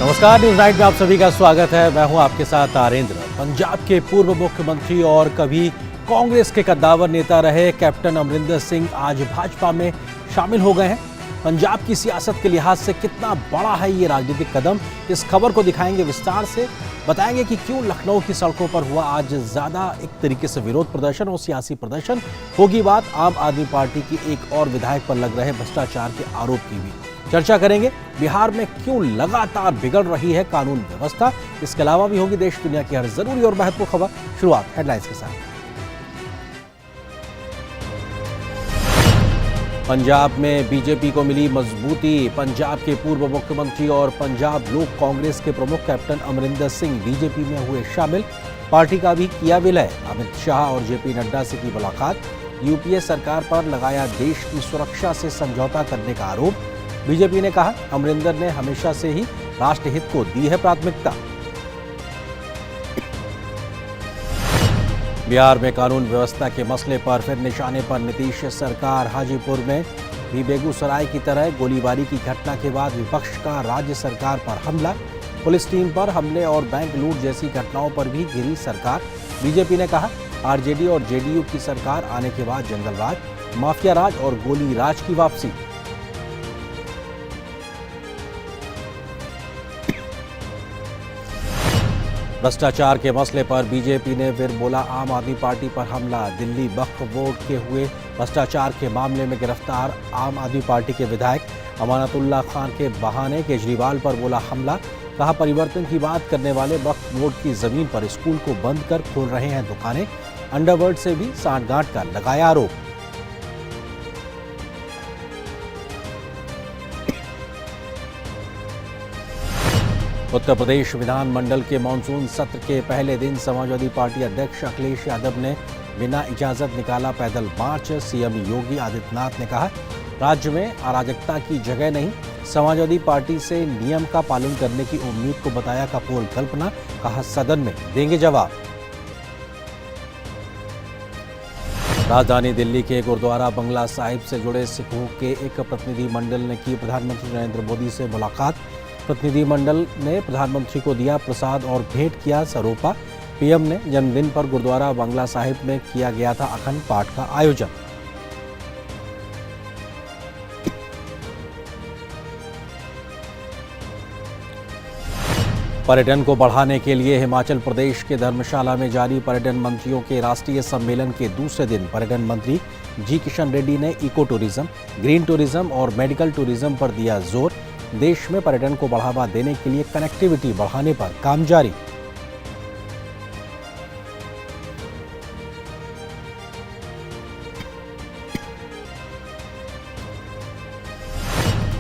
नमस्कार, news night में आप सभी का स्वागत है। मैं हूं आपके साथ आरेंद्र। पंजाब के पूर्व मुख्यमंत्री और कभी कांग्रेस के कद्दावर नेता रहे कैप्टन अमरिंदर सिंह आज भाजपा में शामिल हो गए हैं। पंजाब की सियासत के लिहाज से कितना बड़ा है ये राजनीतिक कदम, इस खबर को दिखाएंगे विस्तार से। बताएंगे कि क्यों लखनऊ की सड़कों पर हुआ आज ज्यादा एक तरीके से विरोध प्रदर्शन और सियासी प्रदर्शन। होगी बात आम आदमी पार्टी की एक और विधायक पर लग रहे भ्रष्टाचार के आरोप की भी। चर्चा करेंगे बिहार में क्यों लगातार बिगड़ रही है कानून व्यवस्था। इसके अलावा भी होगी देश दुनिया की हर जरूरी और महत्वपूर्ण खबर। शुरुआत हेडलाइंस के साथ। पंजाब में बीजेपी को मिली मजबूती। पंजाब के पूर्व मुख्यमंत्री और पंजाब लोक कांग्रेस के प्रमुख कैप्टन अमरिंदर सिंह बीजेपी में हुए शामिल। पार्टी का भी किया विलय। अमित शाह और जेपी नड्डा से की मुलाकात। यूपीए सरकार पर लगाया देश की सुरक्षा से समझौता करने का आरोप। बीजेपी ने कहा अमरिंदर ने हमेशा से ही राष्ट्रहित को दी है प्राथमिकता। बिहार में कानून व्यवस्था के मसले पर फिर निशाने पर नीतीश सरकार। हाजीपुर में भी बेगूसराय की तरह गोलीबारी की घटना के बाद विपक्ष का राज्य सरकार पर हमला। पुलिस टीम पर हमले और बैंक लूट जैसी घटनाओं पर भी घिरी सरकार। बीजेपी ने कहा आरजेडी और जेडीयू की सरकार आने के बाद जंगल राज, माफिया राज और गोली राज की वापसी। भ्रष्टाचार के मसले पर बीजेपी ने फिर बोला आम आदमी पार्टी पर हमला। दिल्ली वक्फ बोर्ड के हुए भ्रष्टाचार के मामले में गिरफ्तार आम आदमी पार्टी के विधायक अमानतुल्लाह खान के बहाने केजरीवाल पर बोला हमला। कहा परिवर्तन की बात करने वाले वक्फ बोर्ड की जमीन पर स्कूल को बंद कर खोल रहे हैं दुकानें। अंडरवर्ल्ड से भी सांठगांठ का लगाया आरोप। उत्तर प्रदेश विधानमंडल के मानसून सत्र के पहले दिन समाजवादी पार्टी अध्यक्ष अखिलेश यादव ने बिना इजाजत निकाला पैदल मार्च। सीएम योगी आदित्यनाथ ने कहा राज्य में अराजकता की जगह नहीं। समाजवादी पार्टी से नियम का पालन करने की उम्मीद को बताया कपोल कल्पना। कहा सदन में देंगे जवाब। राजधानी दिल्ली के गुरुद्वारा बंगला साहिब से जुड़े सिखों के एक प्रतिनिधिमंडल ने की प्रधानमंत्री नरेंद्र मोदी से मुलाकात। प्रतिनिधिमंडल ने प्रधानमंत्री को दिया प्रसाद और भेंट किया सरोपा। पीएम ने जन्मदिन पर गुरुद्वारा बंगला साहिब में किया गया था अखंड पाठ का आयोजन। पर्यटन को बढ़ाने के लिए हिमाचल प्रदेश के धर्मशाला में जारी पर्यटन मंत्रियों के राष्ट्रीय सम्मेलन के दूसरे दिन पर्यटन मंत्री जी किशन रेड्डी ने इको टूरिज्म, ग्रीन टूरिज्म और मेडिकल टूरिज्म पर दिया जोर। देश में पर्यटन को बढ़ावा देने के लिए कनेक्टिविटी बढ़ाने पर काम जारी।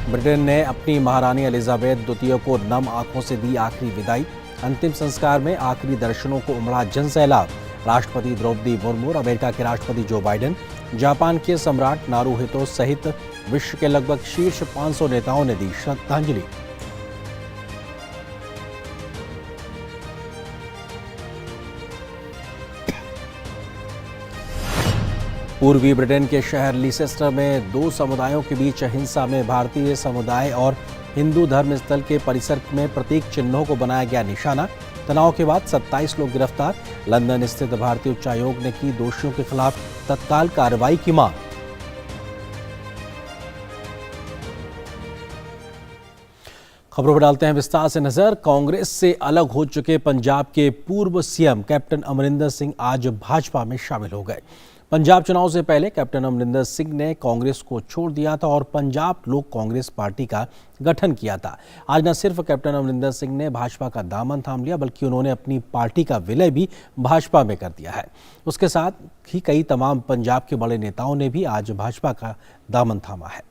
ब्रिटेन ने अपनी महारानी एलिजाबेथ द्वितीय को नम आंखों से दी आखिरी विदाई। अंतिम संस्कार में आखिरी दर्शनों को उमड़ा जनसैलाब। राष्ट्रपति द्रौपदी मुर्मू, अमेरिका के राष्ट्रपति जो बाइडेन, जापान के सम्राट नारुहितो सहित विश्व के लगभग शीर्ष 500 नेताओं ने दी श्रद्धांजलि। पूर्वी ब्रिटेन के शहर लीसेस्टर में दो समुदायों के बीच हिंसा में भारतीय समुदाय और हिंदू धर्म स्थल के परिसर में प्रतीक चिन्हों को बनाया गया निशाना। तनाव के बाद 27 लोग गिरफ्तार। लंदन स्थित भारतीय उच्चायोग ने की दोषियों के खिलाफ तत्काल कार्रवाई की मांग। खबरों पर डालते हैं विस्तार से नजर। कांग्रेस से अलग हो चुके पंजाब के पूर्व सीएम कैप्टन अमरिंदर सिंह आज भाजपा में शामिल हो गए। पंजाब चुनाव से पहले कैप्टन अमरिंदर सिंह ने कांग्रेस को छोड़ दिया था और पंजाब लोक कांग्रेस पार्टी का गठन किया था। आज न सिर्फ कैप्टन अमरिंदर सिंह ने भाजपा का दामन थाम लिया, बल्कि उन्होंने अपनी पार्टी का विलय भी भाजपा में कर दिया है। उसके साथ ही कई तमाम पंजाब के बड़े नेताओं ने भी आज भाजपा का दामन थामा है।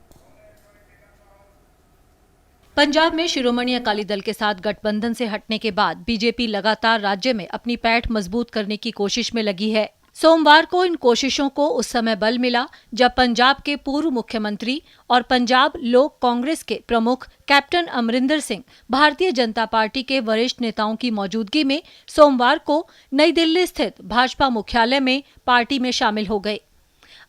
पंजाब में शिरोमणि अकाली दल के साथ गठबंधन से हटने के बाद बीजेपी लगातार राज्य में अपनी पैठ मजबूत करने की कोशिश में लगी है। सोमवार को इन कोशिशों को उस समय बल मिला जब पंजाब के पूर्व मुख्यमंत्री और पंजाब लोक कांग्रेस के प्रमुख कैप्टन अमरिंदर सिंह भारतीय जनता पार्टी के वरिष्ठ नेताओं की मौजूदगी में सोमवार को नई दिल्ली स्थित भाजपा मुख्यालय में पार्टी में शामिल हो गए।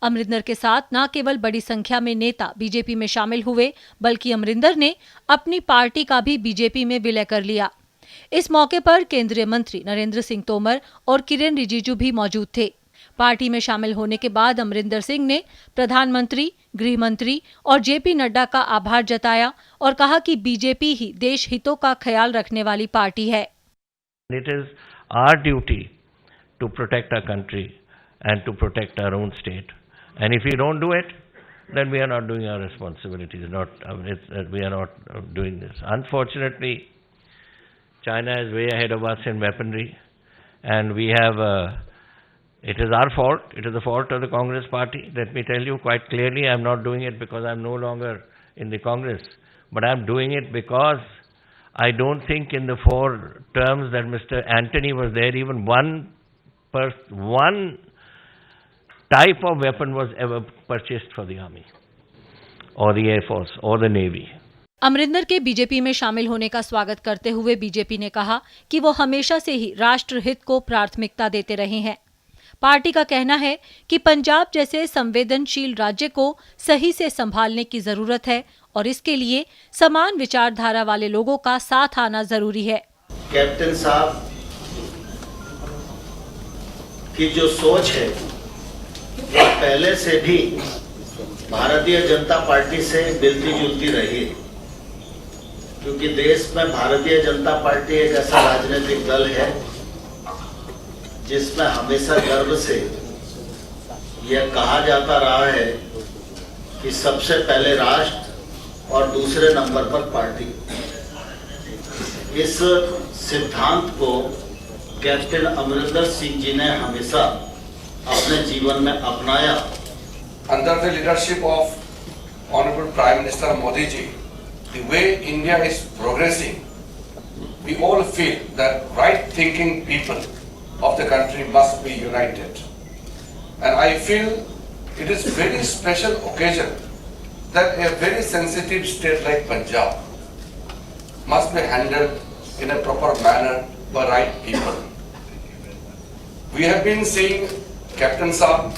अमरिंदर के साथ न केवल बड़ी संख्या में नेता बीजेपी में शामिल हुए, बल्कि अमरिंदर ने अपनी पार्टी का भी बीजेपी में विलय कर लिया। इस मौके पर केंद्रीय मंत्री नरेंद्र सिंह तोमर और किरेन रिजिजू भी मौजूद थे। पार्टी में शामिल होने के बाद अमरिंदर सिंह ने प्रधानमंत्री, गृह मंत्री और जेपी नड्डा का आभार जताया और कहा कि बीजेपी ही देश हितों का ख्याल रखने वाली पार्टी है। It is our duty to protect our country and to protect our own state. And if we don't do it, then we are not doing our responsibilities. We are not doing this. Unfortunately, China is way ahead of us in weaponry, and we have. It is our fault. It is the fault of the Congress party. Let me tell you quite clearly, I am not doing it because I am no longer in the Congress, but I am doing it because I don't think in the 4 terms that Mr. Antony was there, even one type of weapon was ever purchased for the army or the Air Force or the Navy. Amarinder के BJP में शामिल होने का स्वागत करते हुए BJP ने कहा कि वो हमेशा से ही राष्ट्र हित को प्राथमिकता देते रहे हैं। पार्टी का कहना है कि पंजाब जैसे संवेदनशील राज्य को सही से संभालने की जरूरत है और इसके लिए समान विचारधारा वाले लोगों का साथ आना जरूरी है। कैप्टन साहब की जो सोच है वो पहले से भी भारतीय जनता पार्टी से मिलती जुलती रही है, क्योंकि देश में भारतीय जनता पार्टी एक ऐसा राजनीतिक दल है जिसमें हमेशा गर्व से यह कहा जाता रहा है कि सबसे पहले राष्ट्र और दूसरे नंबर पर पार्टी। इस सिद्धांत को कैप्टन अमरिंदर सिंह जी ने हमेशा अपने जीवन में अपनाया। Under the leadership of Honorable Prime Minister Modi ji, the way India is progressing, we all feel that right-thinking people of the country must be united. And I feel it is very special occasion that a very sensitive state like Punjab must be handled in a proper manner by right people. We have been seeing Captain Saab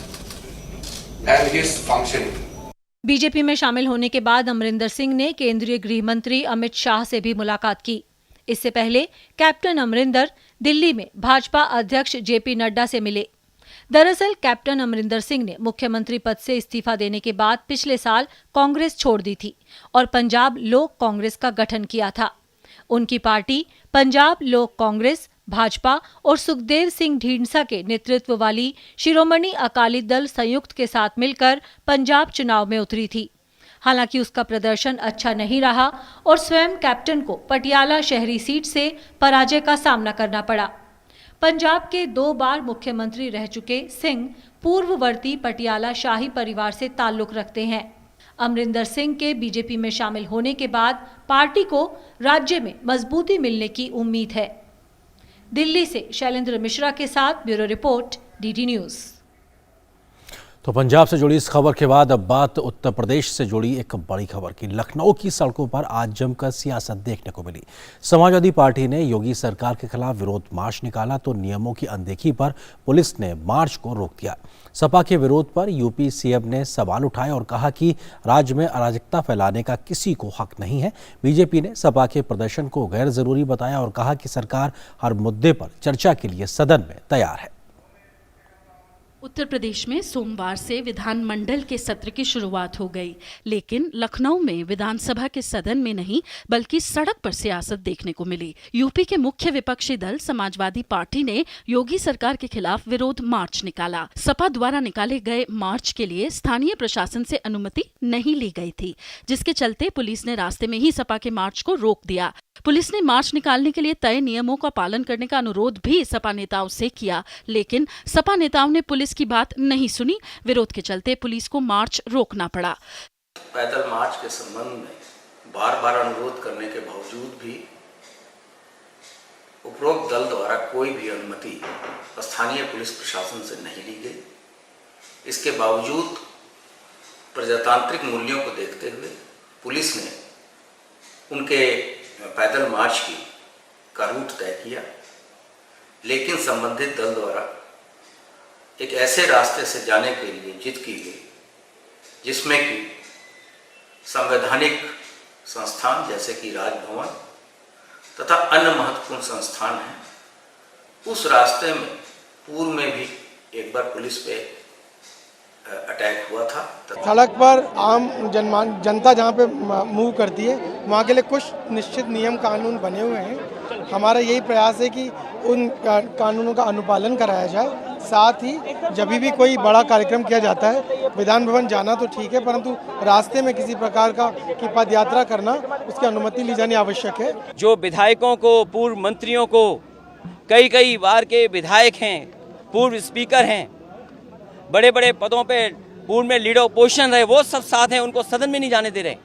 and his functioning. BJP में शामिल होने के बाद अमरिंदर सिंह ने केंद्रीय गृह मंत्री अमित शाह से भी मुलाकात की। इससे पहले कैप्टन अमरिंदर दिल्ली में भाजपा अध्यक्ष जेपी नड्डा से मिले। दरअसल कैप्टन अमरिंदर सिंह ने मुख्यमंत्री पद से इस्तीफा देने के बाद पिछले साल कांग्रेस छोड़ दी थी और पंजाब लोक कांग्रेस का गठन किया था। उनकी पार्टी पंजाब लोक कांग्रेस, भाजपा और सुखदेव सिंह ढींढसा के नेतृत्व वाली शिरोमणि अकाली दल संयुक्त के साथ मिलकर पंजाब चुनाव में उतरी थी। हालांकि उसका प्रदर्शन अच्छा नहीं रहा और स्वयं कैप्टन को पटियाला शहरी सीट से पराजय का सामना करना पड़ा। पंजाब के 2 बार मुख्यमंत्री रह चुके सिंह पूर्ववर्ती पटियाला शाही परिवार से ताल्लुक रखते हैं। अमरिंदर सिंह के बीजेपी में शामिल होने के बाद पार्टी को राज्य में मजबूती मिलने की उम्मीद है। दिल्ली से शैलेंद्र मिश्रा के साथ ब्यूरो रिपोर्ट, डीडी न्यूज। तो पंजाब से जुड़ी इस खबर के बाद अब बात उत्तर प्रदेश से जुड़ी एक बड़ी खबर की। लखनऊ की सड़कों पर आज जमकर सियासत देखने को मिली। समाजवादी पार्टी ने योगी सरकार के खिलाफ विरोध मार्च निकाला तो नियमों की अनदेखी पर पुलिस ने मार्च को रोक दिया। सपा के विरोध पर यूपी सीएम ने सवाल उठाए और कहा कि राज्य में अराजकता फैलाने का किसी को हक नहीं है। बीजेपी ने सपा के प्रदर्शन को गैर जरूरी बताया और कहा कि सरकार हर मुद्दे पर चर्चा के लिए सदन में तैयार है। उत्तर प्रदेश में सोमवार से विधानमंडल के सत्र की शुरुआत हो गई, लेकिन लखनऊ में विधानसभा के सदन में नहीं बल्कि सड़क पर सियासत देखने को मिली। यूपी के मुख्य विपक्षी दल समाजवादी पार्टी ने योगी सरकार के खिलाफ विरोध मार्च निकाला। सपा द्वारा निकाले गए मार्च के लिए स्थानीय प्रशासन से अनुमति नहीं ली गई थी, जिसके चलते पुलिस ने रास्ते में ही सपा के मार्च को रोक दिया। पुलिस ने मार्च निकालने के लिए तय नियमों का पालन करने का अनुरोध भी सपा नेताओं से किया, लेकिन सपा नेताओं ने पुलिस की बात नहीं सुनी। विरोध के चलते पुलिस को मार्च रोकना पड़ा। पैदल मार्च के संबंध में बार बार अनुरोध करने के बावजूद भी उपरोक्त दल द्वारा कोई भी अनुमति स्थानीय पुलिस प्रशासन से नहीं ली गई। इसके बावजूद प्रजातांत्रिक मूल्यों को देखते हुए पुलिस ने उनके पैदल मार्च का रूट तय किया, लेकिन संबंधित दल द्वारा एक ऐसे रास्ते से जाने के लिए जिद की गई जिसमें कि संवैधानिक संस्थान जैसे कि राजभवन तथा अन्य महत्वपूर्ण संस्थान हैं, उस रास्ते में पूर्व में भी एक बार पुलिस पे अटैक हुआ था। सड़क पर आम जनता जहाँ पे मूव करती है वहाँ के लिए कुछ निश्चित नियम कानून बने हुए हैं। हमारा यही प्रयास है कि उन कानूनों का अनुपालन कराया जाए। साथ ही जब भी कोई बड़ा कार्यक्रम किया जाता है, विधान भवन जाना तो ठीक है, परंतु रास्ते में किसी प्रकार की पद यात्रा करना, उसकी अनुमति ली जानी आवश्यक है। जो विधायकों को, पूर्व मंत्रियों को, कई बार के विधायक हैं, पूर्व स्पीकर हैं, बड़े बड़े पदों पे पूर्व में लीडर ओपोजिशन रहे, वो सब साथ हैं, उनको सदन में नहीं जाने दे रहे।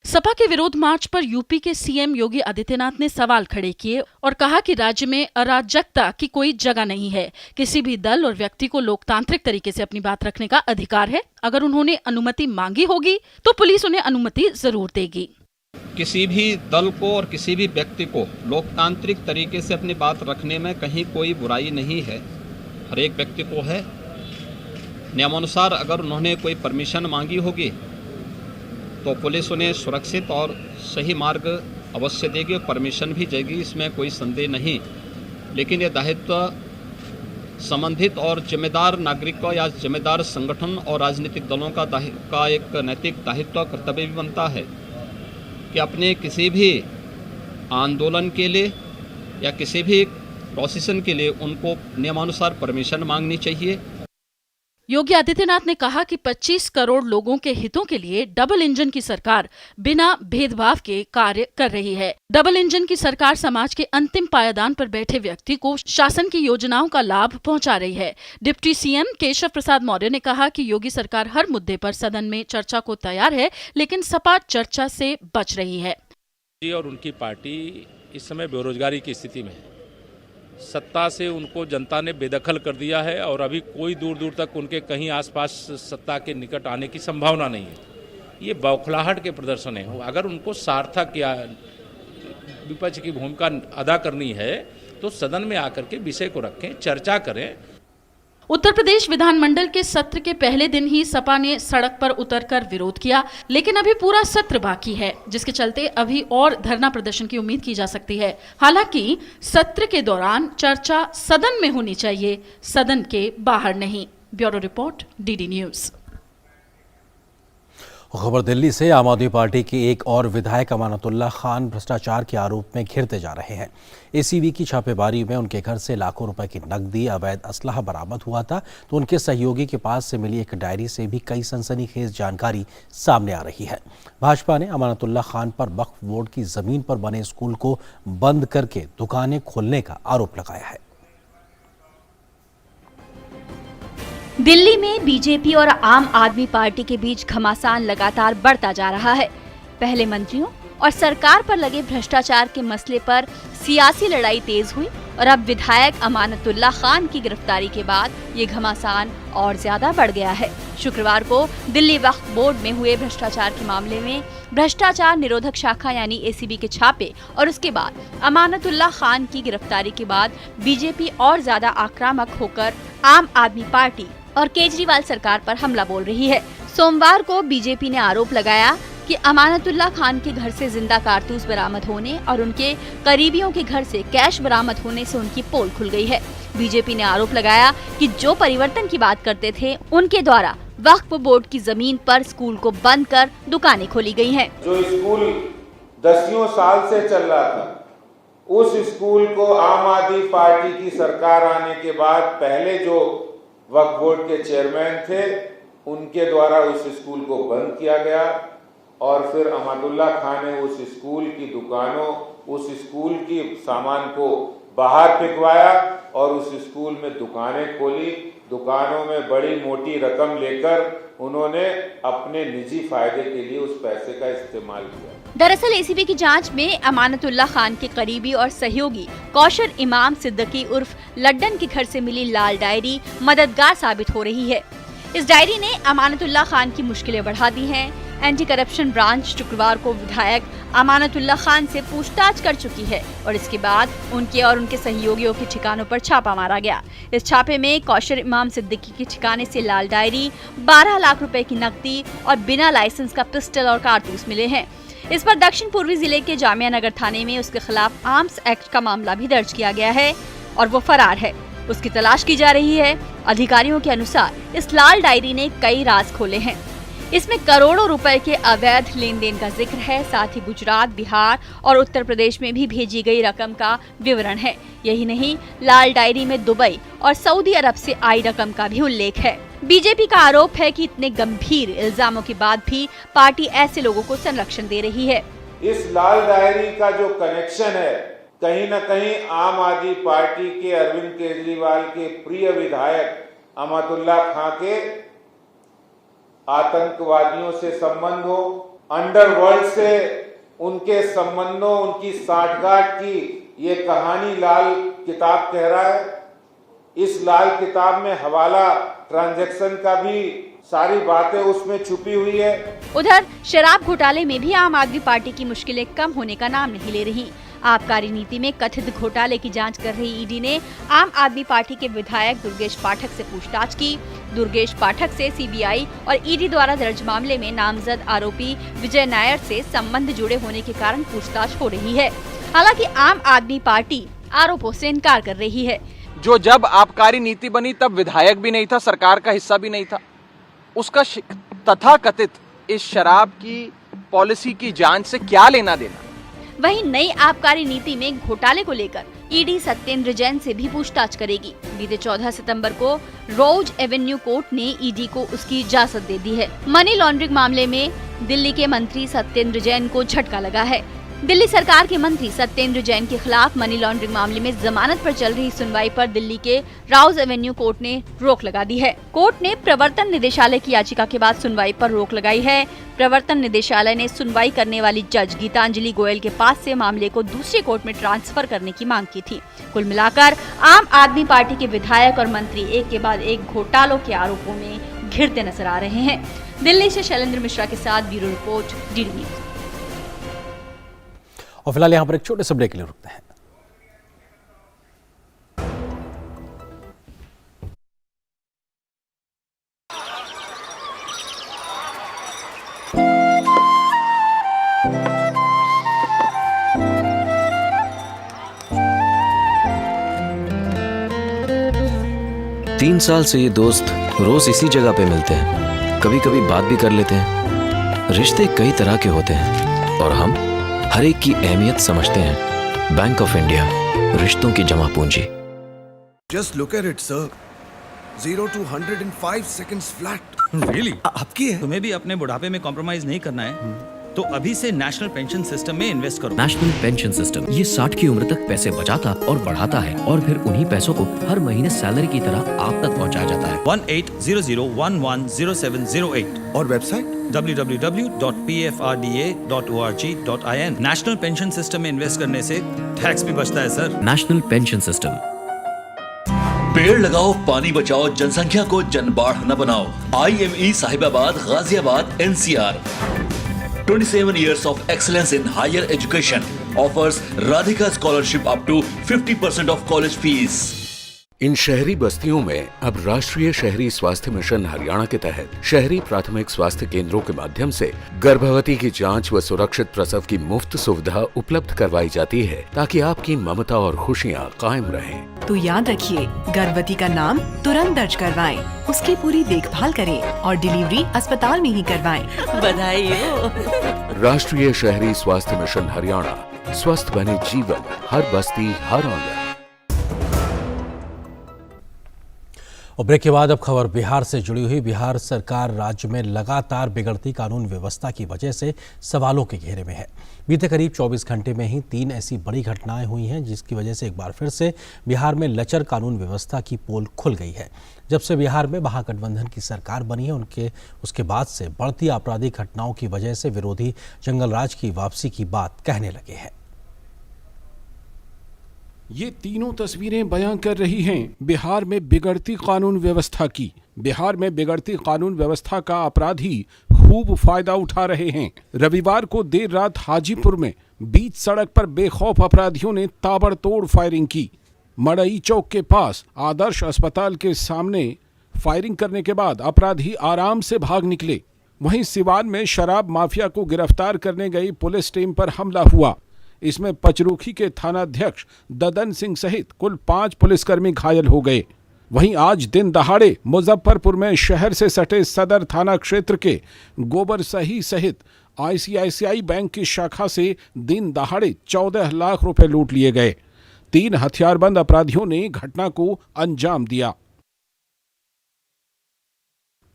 सपा के विरोध मार्च पर यूपी के सीएम योगी आदित्यनाथ ने सवाल खड़े किए और कहा कि राज्य में अराजकता की कोई जगह नहीं है। किसी भी दल और व्यक्ति को लोकतांत्रिक तरीके से अपनी बात रखने का अधिकार है। अगर उन्होंने अनुमति मांगी होगी तो पुलिस उन्हें अनुमति जरूर देगी। किसी भी दल को और किसी भी व्यक्ति को लोकतांत्रिक तरीके से अपनी बात रखने में कहीं कोई बुराई नहीं है, हर एक व्यक्ति को है। नियमानुसार अगर उन्होंने कोई परमिशन मांगी होगी तो पुलिस उन्हें सुरक्षित और सही मार्ग अवश्य देगी और परमिशन भी देगी, इसमें कोई संदेह नहीं। लेकिन ये दायित्व संबंधित और जिम्मेदार नागरिकों या जिम्मेदार संगठन और राजनीतिक दलों का एक नैतिक दायित्व कर्तव्य भी बनता है कि अपने किसी भी आंदोलन के लिए या किसी भी प्रोसेशन के लिए उनको नियमानुसार परमिशन मांगनी चाहिए। योगी आदित्यनाथ ने कहा कि 25 करोड़ लोगों के हितों के लिए डबल इंजन की सरकार बिना भेदभाव के कार्य कर रही है। डबल इंजन की सरकार समाज के अंतिम पायदान पर बैठे व्यक्ति को शासन की योजनाओं का लाभ पहुंचा रही है। डिप्टी सीएम केशव प्रसाद मौर्य ने कहा कि योगी सरकार हर मुद्दे पर सदन में चर्चा को तैयार है, लेकिन सपा चर्चा से बच रही है। और उनकी पार्टी इस समय बेरोजगारी की स्थिति में है। सत्ता से उनको जनता ने बेदखल कर दिया है और अभी कोई दूर दूर तक उनके कहीं आसपास सत्ता के निकट आने की संभावना नहीं है। ये बौखलाहट के प्रदर्शन है। अगर उनको सार्थक या विपक्ष की भूमिका अदा करनी है तो सदन में आकर के विषय को रखें, चर्चा करें। उत्तर प्रदेश विधानमंडल के सत्र के पहले दिन ही सपा ने सड़क पर उतरकर विरोध किया, लेकिन अभी पूरा सत्र बाकी है, जिसके चलते अभी और धरना प्रदर्शन की उम्मीद की जा सकती है। हालांकि सत्र के दौरान चर्चा सदन में होनी चाहिए, सदन के बाहर नहीं। Bureau report, DD news. खबर दिल्ली से। आम आदमी पार्टी के एक और विधायक अमानतुल्लाह खान भ्रष्टाचार के आरोप में घिरते जा रहे हैं। एसीबी की छापेमारी में उनके घर से लाखों रुपए की नकदी, अवैध असलाह बरामद हुआ था, तो उनके सहयोगी के पास से मिली एक डायरी से भी कई सनसनीखेज जानकारी सामने आ रही है। भाजपा ने अमानतुल्लाह खान पर वक्फ बोर्ड की जमीन पर बने स्कूल को बंद करके दुकानें खोलने का आरोप लगाया है। दिल्ली में बीजेपी और आम आदमी पार्टी के बीच घमासान लगातार बढ़ता जा रहा है। पहले मंत्रियों और सरकार पर लगे भ्रष्टाचार के मसले पर सियासी लड़ाई तेज हुई और अब विधायक अमानतुल्लाह खान की गिरफ्तारी के बाद ये घमासान और ज्यादा बढ़ गया है। शुक्रवार को दिल्ली वक्फ बोर्ड में हुए भ्रष्टाचार के मामले में भ्रष्टाचार निरोधक शाखा यानी एसीबी के छापे और उसके बाद अमानतुल्लाह खान की गिरफ्तारी के बाद बीजेपी और ज्यादा आक्रामक होकर आम आदमी पार्टी और केजरीवाल सरकार पर हमला बोल रही है। सोमवार को बीजेपी ने आरोप लगाया कि अमानतुल्लाह खान के घर से जिंदा कारतूस बरामद होने और उनके करीबियों के घर से कैश बरामद होने से उनकी पोल खुल गई है। बीजेपी ने आरोप लगाया कि जो परिवर्तन की बात करते थे, उनके द्वारा वक्फ बोर्ड की जमीन पर स्कूल को बंद कर दुकानें खोली गई हैं। जो स्कूल दसियों साल से चल रहा था, उस स्कूल को आम आदमी पार्टी की सरकार आने के बाद पहले जो वक्फ बोर्ड के चेयरमैन थे, उनके द्वारा उस स्कूल को बंद किया गया और फिर अमानतुल्लाह खान ने उस स्कूल की दुकानों, उस स्कूल की सामान को बाहर फेंकवाया और उस स्कूल में दुकानें खोली। दुकानों में बड़ी मोटी रकम लेकर उन्होंने अपने निजी फायदे के लिए उस पैसे का इस्तेमाल किया। दरअसल एसीबी की जांच में अमानतुल्लाह खान के करीबी और सहयोगी कौशर इमाम सिद्दीकी उर्फ लड्डन के घर से मिली लाल डायरी मददगार साबित हो रही है। इस डायरी ने अमानतुल्लाह खान की मुश्किलें बढ़ा दी हैं। एंटी करप्शन ब्रांच शुक्रवार को विधायक अमानतुल्लाह खान से पूछताछ कर चुकी है और इसके बाद उनके और उनके सहयोगियों के ठिकानों पर छापा मारा गया। इस छापे में कौशर इमाम सिद्दीकी के ठिकाने से लाल डायरी, 12 लाख रुपए की नकदी और बिना लाइसेंस का पिस्टल और कारतूस मिले हैं। इस पर दक्षिण पूर्वी जिले के जामिया नगर थाने में उसके खिलाफ आर्म्स एक्ट का मामला भी दर्ज किया गया है और वो फरार है। उसकी तलाश की जा रही है। अधिकारियों के अनुसार इस लाल डायरी ने कई राज खोले हैं। इसमें करोड़ों रुपए के अवैध लेन देन का जिक्र है। साथ ही गुजरात, बिहार और उत्तर प्रदेश में भी भेजी गई रकम का विवरण है। यही नहीं, लाल डायरी में दुबई और सऊदी अरब से आई रकम का भी उल्लेख है। बीजेपी का आरोप है कि इतने गंभीर इल्जामों के बाद भी पार्टी ऐसे लोगों को संरक्षण दे रही है। इस लाल डायरी का जो कनेक्शन है, कहीं न कहीं आम आदमी पार्टी के अरविंद केजरीवाल के प्रिय विधायक अमातुल्लाह खां के आतंकवादियों से संबंध हो, अंडरवर्ल्ड से उनके संबंधों, उनकी साठगांठ की ये कहानी लाल किताब कह रहा है। इस लाल किताब में हवाला ट्रांजैक्शन का भी सारी बातें उसमें छुपी हुई है। उधर शराब घोटाले में भी आम आदमी पार्टी की मुश्किलें कम होने का नाम नहीं ले रही। आबकारी नीति में कथित घोटाले की जांच कर रही ईडी ने आम आदमी पार्टी के विधायक दुर्गेश पाठक से पूछताछ की। दुर्गेश पाठक से सीबीआई और ईडी द्वारा दर्ज मामले में नामजद आरोपी विजय नायर से संबंध जुड़े होने के कारण पूछताछ हो रही है। हालांकि आम आदमी पार्टी आरोपों से इनकार कर रही है। जो जब आबकारी नीति बनी तब विधायक भी नहीं था, सरकार का हिस्सा भी नहीं था, उसका तथाकथित इस शराब की पॉलिसी की जांच से क्या लेना देना। वहीं नई आबकारी नीति में घोटाले को लेकर ईडी सत्येंद्र जैन से भी पूछताछ करेगी। बीते 14 सितंबर को रोज एवेन्यू कोर्ट ने ईडी को उसकी इजाजत दे दी है। मनी लॉन्ड्रिंग मामले में दिल्ली के मंत्री सत्येंद्र जैन को झटका लगा है। दिल्ली सरकार के मंत्री सत्येंद्र जैन के खिलाफ मनी लॉन्ड्रिंग मामले में जमानत पर चल रही सुनवाई पर दिल्ली के राउज एवेन्यू कोर्ट ने रोक लगा दी है। कोर्ट ने प्रवर्तन निदेशालय की याचिका के बाद सुनवाई पर रोक लगाई है। प्रवर्तन निदेशालय ने सुनवाई करने वाली जज गीतांजलि गोयल के पास से मामले को दूसरे कोर्ट में ट्रांसफर करने की मांग की थी। कुल मिलाकर आम आदमी पार्टी के विधायक और मंत्री एक के बाद एक घोटालों के आरोपों में घिरते नजर आ रहे हैं। दिल्ली से शैलेंद्र मिश्रा के साथ ब्यूरो रिपोर्ट, डीडी न्यूज। और फिलहाल यहाँ पर एक छोटे से ब्रेक के लिए रुकते हैं। तीन साल से ये दोस्त रोज इसी जगह पे मिलते हैं। कभी कभी बात भी कर लेते हैं। रिश्ते कई तरह के होते हैं और हम हर एक की अहमियत समझते हैं। बैंक ऑफ इंडिया, रिश्तों की जमा पूंजी। Just look at it, sir. 0 to 100 in 5 seconds flat. Really? आपकी है? तुम्हें भी अपने बुढ़ापे में कॉम्प्रोमाइज नहीं करना है, तो अभी से नेशनल पेंशन सिस्टम में इन्वेस्ट करो। नेशनल पेंशन सिस्टम ये 60 की उम्र तक पैसे बचाता और बढ़ाता है और फिर उन्हीं पैसों को हर महीने सैलरी की तरह आप तक पहुंचाया जाता है। 1800110708 और website www.pfrda.org.in। National pension system में इन्वेस्ट करने से टैक्स भी बचता है सर। National pension system. पेड़ लगाओ, पानी बचाओ, जनसंख्या को जनबाढ़ न बनाओ। IME Sahibabad, Ghaziabad, NCR। 27 years of excellence in higher education offers Radhika scholarship up to 50% of college fees. इन शहरी बस्तियों में अब राष्ट्रीय शहरी स्वास्थ्य मिशन हरियाणा के तहत शहरी प्राथमिक स्वास्थ्य केंद्रों के माध्यम से गर्भवती की जांच व सुरक्षित प्रसव की मुफ्त सुविधा उपलब्ध करवाई जाती है, ताकि आपकी ममता और खुशियां कायम रहें। तो याद रखिए, गर्भवती का नाम तुरंत दर्ज करवाएं, उसकी पूरी देखभाल करें और डिलीवरी अस्पताल में ही करवाएं। बधाई हो। राष्ट्रीय शहरी स्वास्थ्य मिशन हरियाणा, स्वस्थ बने जीवन, हर बस्ती हर आंगन। और ब्रेक के बाद अब खबर बिहार से जुड़ी हुई। बिहार सरकार राज्य में लगातार बिगड़ती कानून व्यवस्था की वजह से सवालों के घेरे में है। बीते करीब 24 घंटे में ही 3 ऐसी बड़ी घटनाएं हुई हैं, जिसकी वजह से एक बार फिर से बिहार में लचर कानून व्यवस्था की पोल खुल गई है। जब से बिहार में महागठबंधन की सरकार बनी है, उसके बाद से बढ़ती आपराधिक घटनाओं की वजह से विरोधी जंगलराज की वापसी की बात कहने लगे हैं। ये तीनों तस्वीरें बयां कर रही हैं बिहार में बिगड़ती कानून व्यवस्था की। बिहार में बिगड़ती कानून व्यवस्था का अपराधी खूब फायदा उठा रहे हैं। रविवार को देर रात हाजीपुर में बीच सड़क पर बेखौफ अपराधियों ने ताबड़तोड़ फायरिंग की। मड़ई चौक के पास आदर्श अस्पताल के सामने फायरिंग करने के बाद अपराधी आराम से भाग निकले। वहीं सिवान में शराब माफिया को गिरफ्तार करने गई पुलिस टीम पर हमला हुआ। इसमें पचरुखी के थानाध्यक्ष ददन सिंह सहित कुल 5 पुलिसकर्मी घायल हो गए। वहीं आज दिन दहाड़े मुजफ्फरपुर में शहर से सटे सदर थाना क्षेत्र के गोबरसही सहित ICICI बैंक की शाखा से दिन दहाड़े 14 लाख रुपए लूट लिए गए। 3 हथियारबंद अपराधियों ने घटना को अंजाम दिया।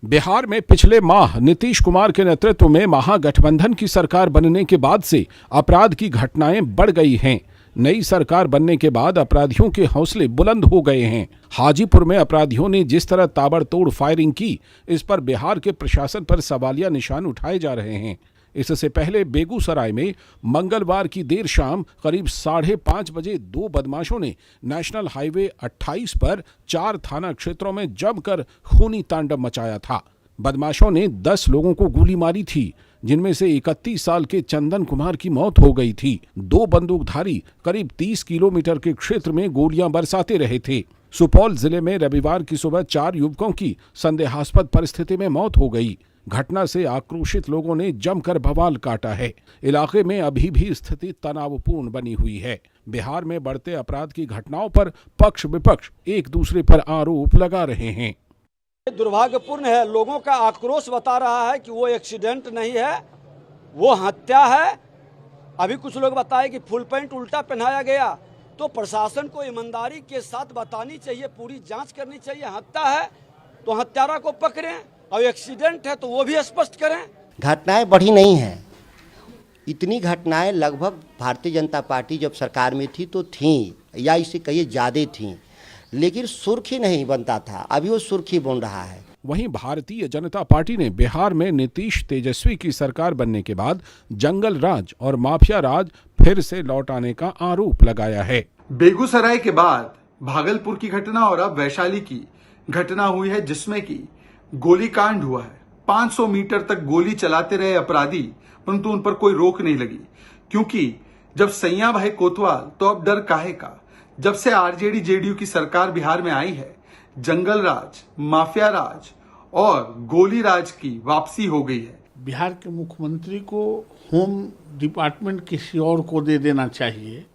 बिहार में पिछले माह नीतीश कुमार के नेतृत्व में महागठबंधन की सरकार बनने के बाद से अपराध की घटनाएं बढ़ गई हैं। नई सरकार बनने के बाद अपराधियों के हौसले बुलंद हो गए हैं। हाजीपुर में अपराधियों ने जिस तरह ताबड़तोड़ फायरिंग की, इस पर बिहार के प्रशासन पर सवालिया निशान उठाए जा रहे हैं। इससे पहले बेगूसराय में मंगलवार की देर शाम करीब 5:30 बजे 2 बदमाशों ने नेशनल हाईवे 28 पर 4 थाना क्षेत्रों में जमकर खूनी तांडव मचाया था। बदमाशों ने 10 लोगों को गोली मारी थी, जिनमें से 31 साल के चंदन कुमार की मौत हो गई थी। 2 बंदूकधारी करीब 30 किलोमीटर के क्षेत्र में गोलियां बरसाते रहे थे। सुपौल जिले में रविवार की सुबह 4 युवकों की संदेहास्पद परिस्थिति में मौत हो गई। घटना से आक्रोशित लोगों ने जमकर बवाल काटा है। इलाके में अभी भी स्थिति तनावपूर्ण बनी हुई है। बिहार में बढ़ते अपराध की घटनाओं पर पक्ष विपक्ष एक दूसरे पर आरोप लगा रहे हैं। दुर्भाग्यपूर्ण है। लोगों का आक्रोश बता रहा है कि वो एक्सीडेंट नहीं है, वो हत्या है। अभी कुछ लोग बताए कि फुल पैंट उल्टा पहनाया गया। तो प्रशासन को ईमानदारी के साथ बतानी चाहिए, पूरी जांच करनी चाहिए। हत्या है तो हत्यारा को पकड़ें, और एक्सीडेंट है तो वो भी स्पष्ट करें। घटनाएं बढ़ी नहीं हैं। इतनी घटनाएं लगभग भारतीय जनता पार्टी जब सरकार में थी तो थी, या इसे कहिए ज़्यादा थी, लेकिन सुर्खी नहीं बनता था। अभी वो सुर्खी बन रहा है। वहीं भारतीय जनता पार्टी ने बिहार में नीतीश तेजस्वी की सरकार बनने के बाद जंगल राज और माफिया राज फिर से लौट आने का आरोप लगाया है। बेगूसराय के बाद भागलपुर की घटना और अब वैशाली की घटना हुई है, जिसमें की गोलीकांड हुआ है। 500 मीटर तक गोली चलाते रहे अपराधी, परंतु उन पर कोई रोक नहीं लगी, क्योंकि जब सैया भाई कोतवाल तो अब डर काहे का। जब से आरजेडी जेडीयू की सरकार बिहार में आई है, जंगल राज, माफिया राज और गोली राज की वापसी हो गई है। बिहार के मुख्यमंत्री को होम डिपार्टमेंट किसी और को दे देना चाहिए।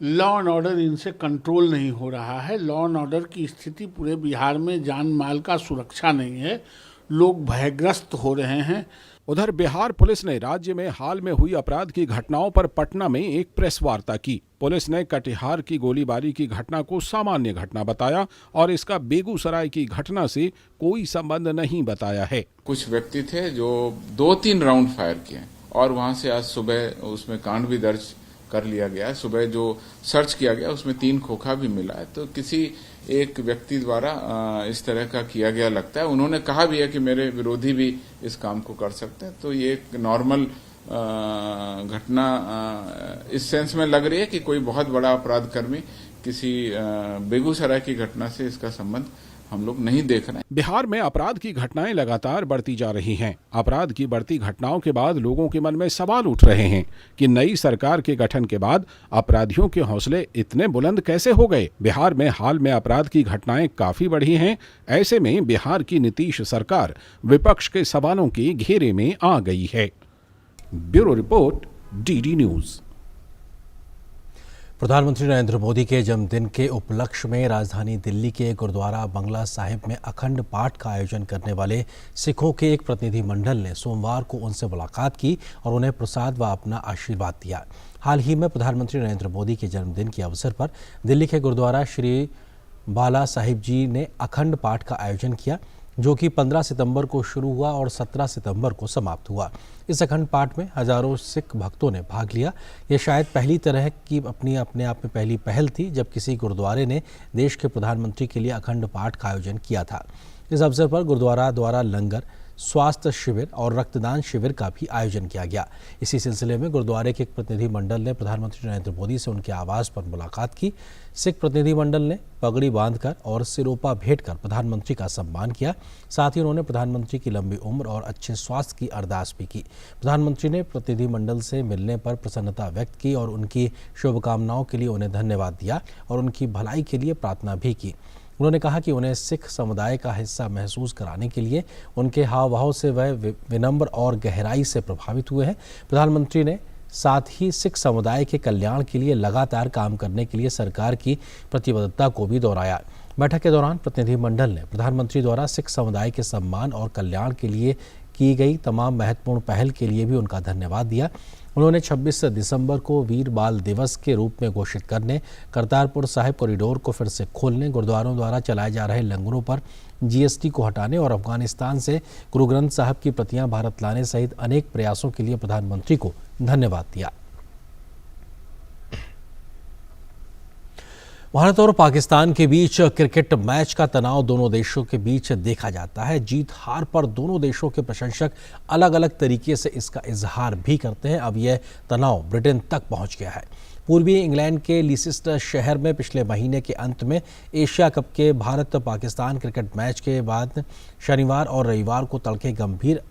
लॉ एंड ऑर्डर इनसे कंट्रोल नहीं हो रहा है। लॉ एंड ऑर्डर की स्थिति पूरे बिहार में, जान माल का सुरक्षा नहीं है, लोग भयग्रस्त हो रहे हैं। उधर बिहार पुलिस ने राज्य में हाल में हुई अपराध की घटनाओं पर पटना में एक प्रेस वार्ता की। पुलिस ने कटिहार की गोलीबारी की घटना को सामान्य घटना बताया और इसका बेगूसराय की घटना से कोई संबंध नहीं बताया है। कुछ व्यक्ति थे जो 2-3 राउंड फायर किए और वहां से आज सुबह उसमें कांड भी दर्ज कर लिया गया। सुबह जो सर्च किया गया उसमें 3 खोखा भी मिला है। तो किसी एक व्यक्ति द्वारा इस तरह का किया गया लगता है। उन्होंने कहा भी है कि मेरे विरोधी भी इस काम को कर सकते हैं। तो ये एक नॉर्मल घटना इस सेंस में लग रही है कि कोई बहुत बड़ा अपराध कर्मी किसी बेगूसराय की घटना से इसका संबंध हम लोग नहीं देख रहे हैं। बिहार में अपराध की घटनाएं लगातार बढ़ती जा रही हैं। अपराध की बढ़ती घटनाओं के बाद लोगों के मन में सवाल उठ रहे हैं कि नई सरकार के गठन के बाद अपराधियों के हौसले इतने बुलंद कैसे हो गए। बिहार में हाल में अपराध की घटनाएं काफी बढ़ी हैं। ऐसे में बिहार की नीतीश सरकार विपक्ष के सवालों के घेरे में आ गई है। Bureau report, DD news. प्रधानमंत्री नरेंद्र मोदी के जन्मदिन के उपलक्ष्य में राजधानी दिल्ली के गुरुद्वारा बंगला साहिब में अखंड पाठ का आयोजन करने वाले सिखों के एक प्रतिनिधिमंडल ने सोमवार को उनसे मुलाकात की और उन्हें प्रसाद व अपना आशीर्वाद दिया। हाल ही में प्रधानमंत्री नरेंद्र मोदी के जन्मदिन के अवसर पर दिल्ली के गुरुद्वारा श्री बाला साहिब जी ने अखंड पाठ का आयोजन किया, जो कि 15 सितंबर को शुरू हुआ और 17 सितंबर को समाप्त हुआ। इस अखंड पाठ में हजारों सिख भक्तों ने भाग लिया। यह शायद पहली तरह की अपने आप में पहली पहल थी जब किसी गुरुद्वारे ने देश के प्रधानमंत्री के लिए अखंड पाठ का आयोजन किया था। इस अवसर पर गुरुद्वारा द्वारा लंगर, स्वास्थ्य शिविर और रक्तदान शिविर का भी आयोजन किया गया। इसी सिलसिले में गुरुद्वारे के एक प्रतिनिधिमंडल ने प्रधानमंत्री नरेंद्र मोदी से उनके आवास पर मुलाकात की। सिख प्रतिनिधिमंडल ने पगड़ी बांधकर और सिरोपा भेंट कर प्रधानमंत्री का सम्मान किया। साथ ही उन्होंने प्रधानमंत्री की लंबी उम्र और अच्छे स्वास्थ्य की अरदास भी की। प्रधानमंत्री ने प्रतिनिधिमंडल से मिलने पर प्रसन्नता व्यक्त की और उनकी शुभकामनाओं के लिए उन्हें धन्यवाद दिया और उनकी भलाई के लिए प्रार्थना भी की। उन्होंने कहा कि उन्हें सिख समुदाय का हिस्सा महसूस कराने के लिए उनके हाव भाव से वह विनम्र और गहराई से प्रभावित हुए हैं। प्रधानमंत्री ने साथ ही सिख समुदाय के कल्याण के लिए लगातार काम करने के लिए सरकार की प्रतिबद्धता को भी दोहराया। बैठक के दौरान प्रतिनिधिमंडल ने प्रधानमंत्री द्वारा सिख समुदाय के सम्मान और कल्याण के लिए की गई तमाम महत्वपूर्ण पहल के लिए भी उनका धन्यवाद दिया। उन्होंने 26 दिसंबर को वीर बाल दिवस के रूप में घोषित करने, करतारपुर साहिब कॉरिडोर को फिर से खोलने, गुरुद्वारों द्वारा चलाए जा रहे लंगरों पर जीएसटी को हटाने और अफगानिस्तान से गुरु ग्रंथ साहब की प्रतियां भारत लाने सहित अनेक प्रयासों के लिए प्रधानमंत्री को धन्यवाद दिया। भारत और पाकिस्तान के बीच क्रिकेट मैच का तनाव दोनों देशों के बीच देखा जाता है। जीत हार पर दोनों देशों के प्रशंसक अलग अलग तरीके से इसका इजहार भी करते हैं। अब यह तनाव ब्रिटेन तक पहुंच गया है। पूर्वी इंग्लैंड के लीसेस्टर शहर में पिछले महीने के अंत में एशिया कप के भारत पाकिस्तान क्रिकेट मैच के बाद शनिवार और रविवार को तड़के गंभीर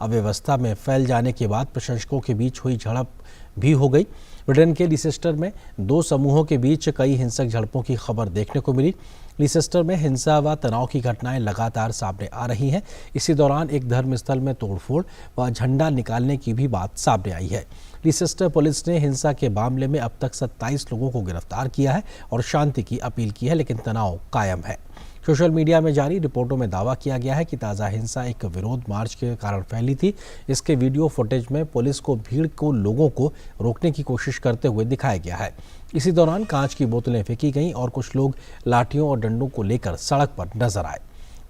अव्यवस्था में फैल जाने के बाद प्रशंसकों के बीच हुई झड़प भी हो गई। ब्रिटेन के लीसेस्टर में दो समूहों के बीच कई हिंसक झड़पों की खबर देखने को मिली। लीसेस्टर में हिंसा व तनाव की घटनाएं लगातार सामने आ रही हैं। इसी दौरान एक धर्मस्थल में तोड़फोड़ व झंडा निकालने की भी बात सामने आई है। लीसेस्टर पुलिस ने हिंसा के मामले में अब तक 27 लोगों को गिरफ्तार किया है और शांति की अपील की है, लेकिन तनाव कायम है। सोशल मीडिया में जारी रिपोर्टों में दावा किया गया है कि ताज़ा हिंसा एक विरोध मार्च के कारण फैली थी। इसके वीडियो फुटेज में पुलिस को भीड़ को लोगों को रोकने की कोशिश करते हुए दिखाया गया है। इसी दौरान कांच की बोतलें फेंकी गईं और कुछ लोग लाठियों और डंडों को लेकर सड़क पर नजर आए।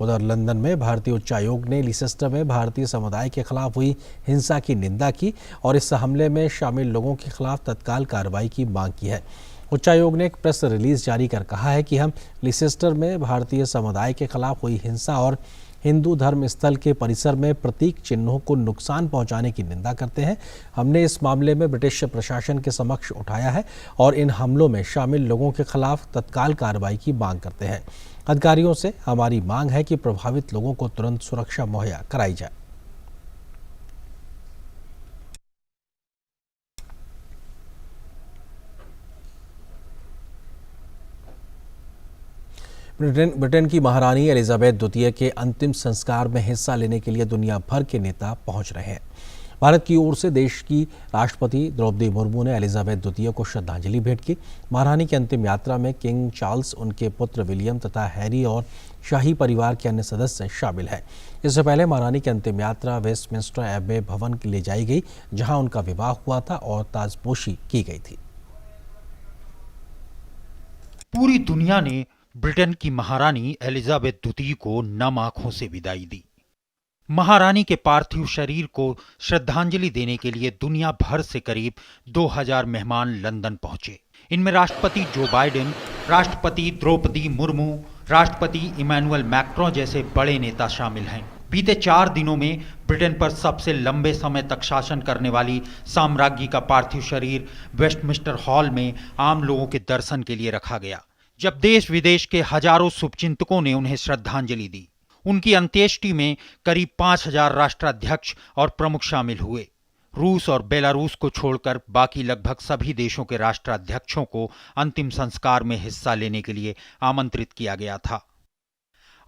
उधर लंदन में भारतीय उच्चायोग ने लीसेस्टर में भारतीय समुदाय के खिलाफ हुई हिंसा की निंदा की और इस हमले में शामिल लोगों के खिलाफ तत्काल कार्रवाई की मांग की है। उच्चायोग ने एक प्रेस रिलीज जारी कर कहा है कि हम लीसेस्टर में भारतीय समुदाय के खिलाफ हुई हिंसा और हिंदू धर्म स्थल के परिसर में प्रतीक चिन्हों को नुकसान पहुंचाने की निंदा करते हैं। हमने इस मामले में ब्रिटिश प्रशासन के समक्ष उठाया है और इन हमलों में शामिल लोगों के खिलाफ तत्काल कार्रवाई की मांग करते हैं। अधिकारियों से हमारी मांग है कि प्रभावित लोगों को तुरंत सुरक्षा मुहैया कराई जाए। ब्रिटेन की महारानी एलिजाबेथ द्वितीय के अंतिम संस्कार में हिस्सा लेने के लिए दुनिया भर के नेता पहुंच रहे हैं। भारत की ओर से देश की राष्ट्रपति द्रौपदी मुर्मू ने एलिजाबेथ द्वितीय को श्रद्धांजलि भेंट की। महारानी की अंतिम यात्रा में किंग चार्ल्स, उनके पुत्र विलियम तथा हैरी और शाही परिवार के अन्य सदस्य शामिल हैं। इससे पहले महारानी की अंतिम यात्रा वेस्टमिंस्टर एबे भवन ले जाई गई, जहां उनका विवाह हुआ था और ताजपोशी की गई थी। पूरी दुनिया ने ब्रिटेन की महारानी एलिजाबेथ द्वितीय को नम आंखों से विदाई दी। महारानी के पार्थिव शरीर को श्रद्धांजलि देने के लिए दुनिया भर से करीब 2000 मेहमान लंदन पहुंचे। इनमें राष्ट्रपति जो बाइडेन, राष्ट्रपति द्रौपदी मुर्मू, राष्ट्रपति इमैनुअल मैक्रों जैसे बड़े नेता शामिल हैं। बीते 4 दिनों में ब्रिटेन पर सबसे लंबे समय तक शासन करने वाली साम्राज्ञी का पार्थिव शरीर वेस्टमिंस्टर हॉल में आम लोगों के दर्शन के लिए रखा गया, जब देश विदेश के हजारों शुभचिंतकों ने उन्हें श्रद्धांजलि दी। उनकी अंत्येष्टि में करीब 5000 राष्ट्राध्यक्ष और प्रमुख शामिल हुए। रूस और बेलारूस को छोड़कर बाकी लगभग सभी देशों के राष्ट्राध्यक्षों को अंतिम संस्कार में हिस्सा लेने के लिए आमंत्रित किया गया था।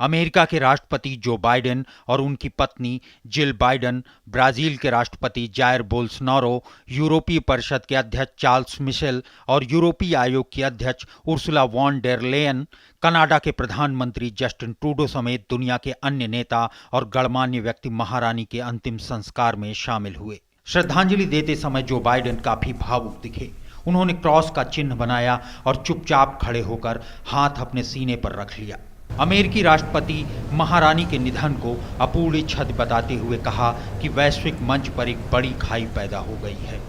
अमेरिका के राष्ट्रपति जो बाइडेन और उनकी पत्नी जिल बाइडेन, ब्राजील के राष्ट्रपति जायर बोल्सोनारो, यूरोपीय परिषद के अध्यक्ष चार्ल्स मिशेल और यूरोपीय आयोग की अध्यक्ष Ursula von der Leyen, Canada के प्रधानमंत्री जस्टिन ट्रूडो समेत दुनिया के अन्य नेता और गणमान्य व्यक्ति महारानी के अंतिम संस्कार में शामिल हुए। श्रद्धांजलि देते समय जो बाइडेन काफी भावुक दिखे। उन्होंने क्रॉस का चिन्ह बनाया और चुपचाप खड़े होकर हाथ अपने सीने पर रख लिया। अमेरिकी राष्ट्रपति महारानी के निधन को अपूर्णी क्षति बताते हुए कहा कि वैश्विक मंच पर एक बड़ी खाई पैदा हो गई है।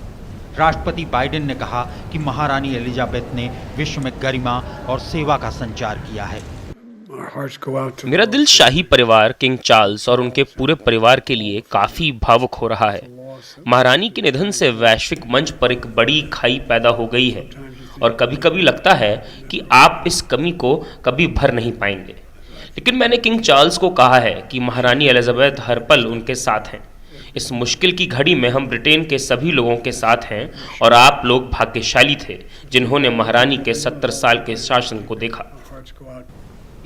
राष्ट्रपति बाइडेन ने कहा कि महारानी एलिजाबेथ ने विश्व में गरिमा और सेवा का संचार किया है। मेरा दिल शाही परिवार किंग चार्ल्स और उनके पूरे परिवार के लिए काफी भावुक हो रहा है। महारानी के निधन से वैश्विक मंच पर एक बड़ी खाई पैदा हो गई है और कभी कभी लगता है कि आप इस कमी को कभी भर नहीं पाएंगे। लेकिन मैंने किंग चार्ल्स को कहा है कि महारानी एलिजाबेथ हर पल उनके साथ हैं। इस मुश्किल की घड़ी में हम ब्रिटेन के सभी लोगों के साथ हैं और आप लोग भाग्यशाली थे जिन्होंने महारानी के 70 साल के शासन को देखा।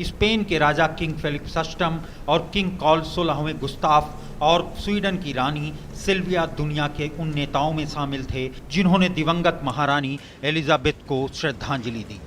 स्पेन के राजा किंग फिलिप VI और किंग कार्ल 16वें गुस्ताफ और स्वीडन की रानी सिल्विया दुनिया के उन नेताओं में शामिल थे जिन्होंने दिवंगत महारानी एलिजाबेथ को श्रद्धांजलि दी।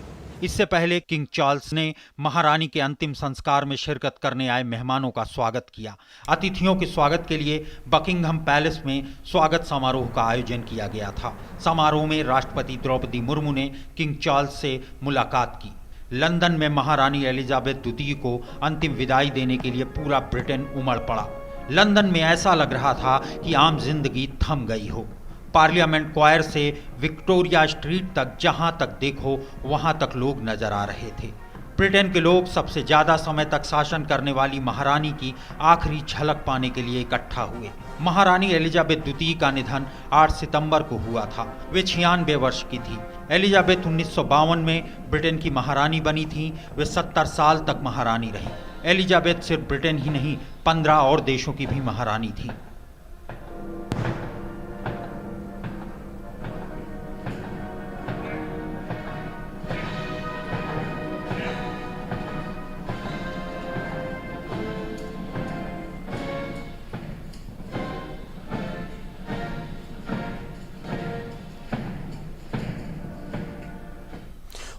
इससे पहले किंग चार्ल्स ने महारानी के अंतिम संस्कार में शिरकत करने आए मेहमानों का स्वागत किया। अतिथियों के स्वागत के लिए बकिंघम पैलेस में स्वागत समारोह का आयोजन किया गया था। समारोह में राष्ट्रपति द्रौपदी मुर्मू ने किंग चार्ल्स से मुलाकात की। लंदन में महारानी एलिजाबेथ द्वितीय को अंतिम विदाई देने के लिए पूरा ब्रिटेन उमड़ पड़ा। लंदन में ऐसा लग रहा था कि आम जिंदगी थम गई हो। पार्लियामेंट स्क्वायर से विक्टोरिया स्ट्रीट तक जहां तक देखो वहां तक लोग नजर आ रहे थे। ब्रिटेन के लोग सबसे ज्यादा समय तक शासन करने वाली महारानी की आखिरी झलक पाने के लिए इकट्ठा हुए। महारानी एलिजाबेथ द्वितीय का निधन 8 सितंबर को हुआ था। वे 96 वर्ष की थी। एलिजाबेथ 1952 में ब्रिटेन की महारानी बनी थी। वे 70 साल तक महारानी रही। एलिजाबेथ सिर्फ ब्रिटेन ही नहीं 15 और देशों की भी महारानी थी।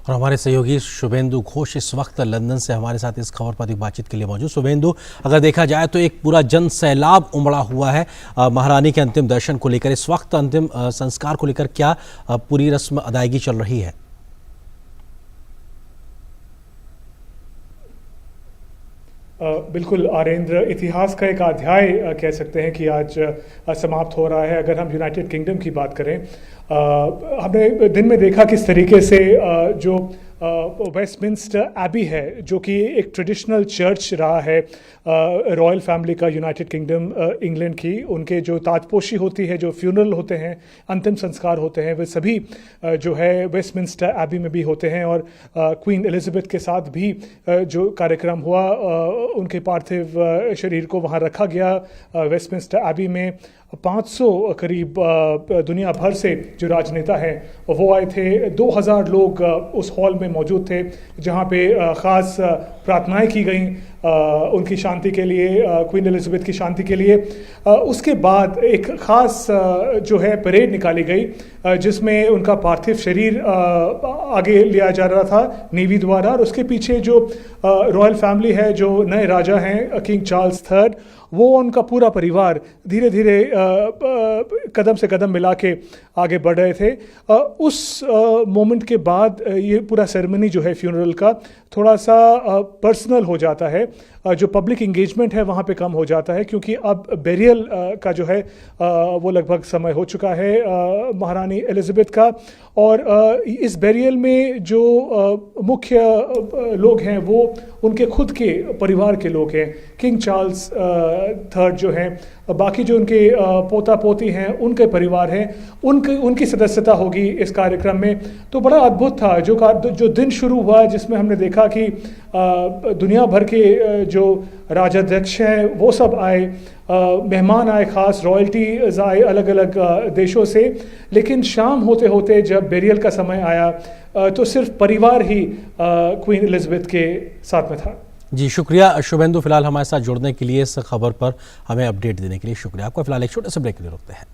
और हमारे सहयोगी शुभेंदु घोष इस वक्त लंदन से हमारे साथ इस खबर पर अधिक बातचीत के लिए मौजूद। शुभेंदु, अगर देखा जाए तो एक पूरा जन सैलाब उमड़ा हुआ है महारानी के अंतिम दर्शन को लेकर। इस वक्त अंतिम संस्कार को लेकर क्या पूरी रस्म अदायगी चल रही है? बिल्कुल आरेंद्र, इतिहास का एक अध्याय कह सकते हैं कि आज समाप्त हो रहा है। अगर हम यूनाइटेड किंगडम की बात करें, हमने दिन में देखा किस तरीके से जो वेस्टमिंस्टर एबी है, जो कि एक ट्रेडिशनल चर्च रहा है रॉयल फैमिली का यूनाइटेड किंगडम इंग्लैंड की, उनके जो ताजपोशी होती है, जो फ्यूनरल होते हैं, अंतिम संस्कार होते हैं, वे सभी जो है वेस्टमिंस्टर एबी में भी होते हैं। और क्वीन एलिजाबेथ के साथ भी जो कार्यक्रम हुआ, उनके पार्थिव शरीर को वहाँ रखा गया वेस्टमिंस्टर एबी में। 500 करीब दुनिया भर से जो राजनेता हैं वो आए थे। 2000 लोग उस हॉल में मौजूद थे जहाँ पे ख़ास प्रार्थनाएं की गई उनकी शांति के लिए, क्वीन एलिजाबेथ की शांति के लिए। उसके बाद एक ख़ास जो है परेड निकाली गई जिसमें उनका पार्थिव शरीर आगे लिया जा रहा था नेवी द्वारा। और उसके पीछे जो रॉयल फैमिली है, जो नए राजा हैं किंग चार्ल्स III, वो उनका पूरा परिवार धीरे धीरे कदम से कदम मिला के आगे बढ़ रहे थे। उस मोमेंट के बाद ये पूरा सेरेमनी जो है फ्यूनरल का थोड़ा सा पर्सनल हो जाता है। जो पब्लिक इंगेजमेंट है वहाँ पे कम हो जाता है, क्योंकि अब बेरियल का जो है वो लगभग समय हो चुका है महारानी एलिजाबेथ का। और इस बेरियल में जो मुख्य लोग हैं वो उनके खुद के परिवार के लोग हैं। किंग चार्ल्स III जो हैं, बाकी जो उनके पोता पोती हैं, उनके परिवार हैं, उनकी सदस्यता होगी इस कार्यक्रम में। तो बड़ा अद्भुत था जो दिन शुरू हुआ, जिसमें हमने देखा कि दुनिया भर के जो राजाध्यक्ष हैं वो सब आए, मेहमान आए, ख़ास रॉयल्टीज आए अलग अलग देशों से। लेकिन शाम होते होते जब बेरियल का समय आया तो सिर्फ परिवार ही क्वीन एलिजाबेथ के साथ में था। जी शुक्रिया शुभेंदु, फिलहाल हमारे साथ जुड़ने के लिए, इस खबर पर हमें अपडेट देने के लिए शुक्रिया आपका। फिलहाल एक छोटे से ब्रेक के लिए रुकते हैं।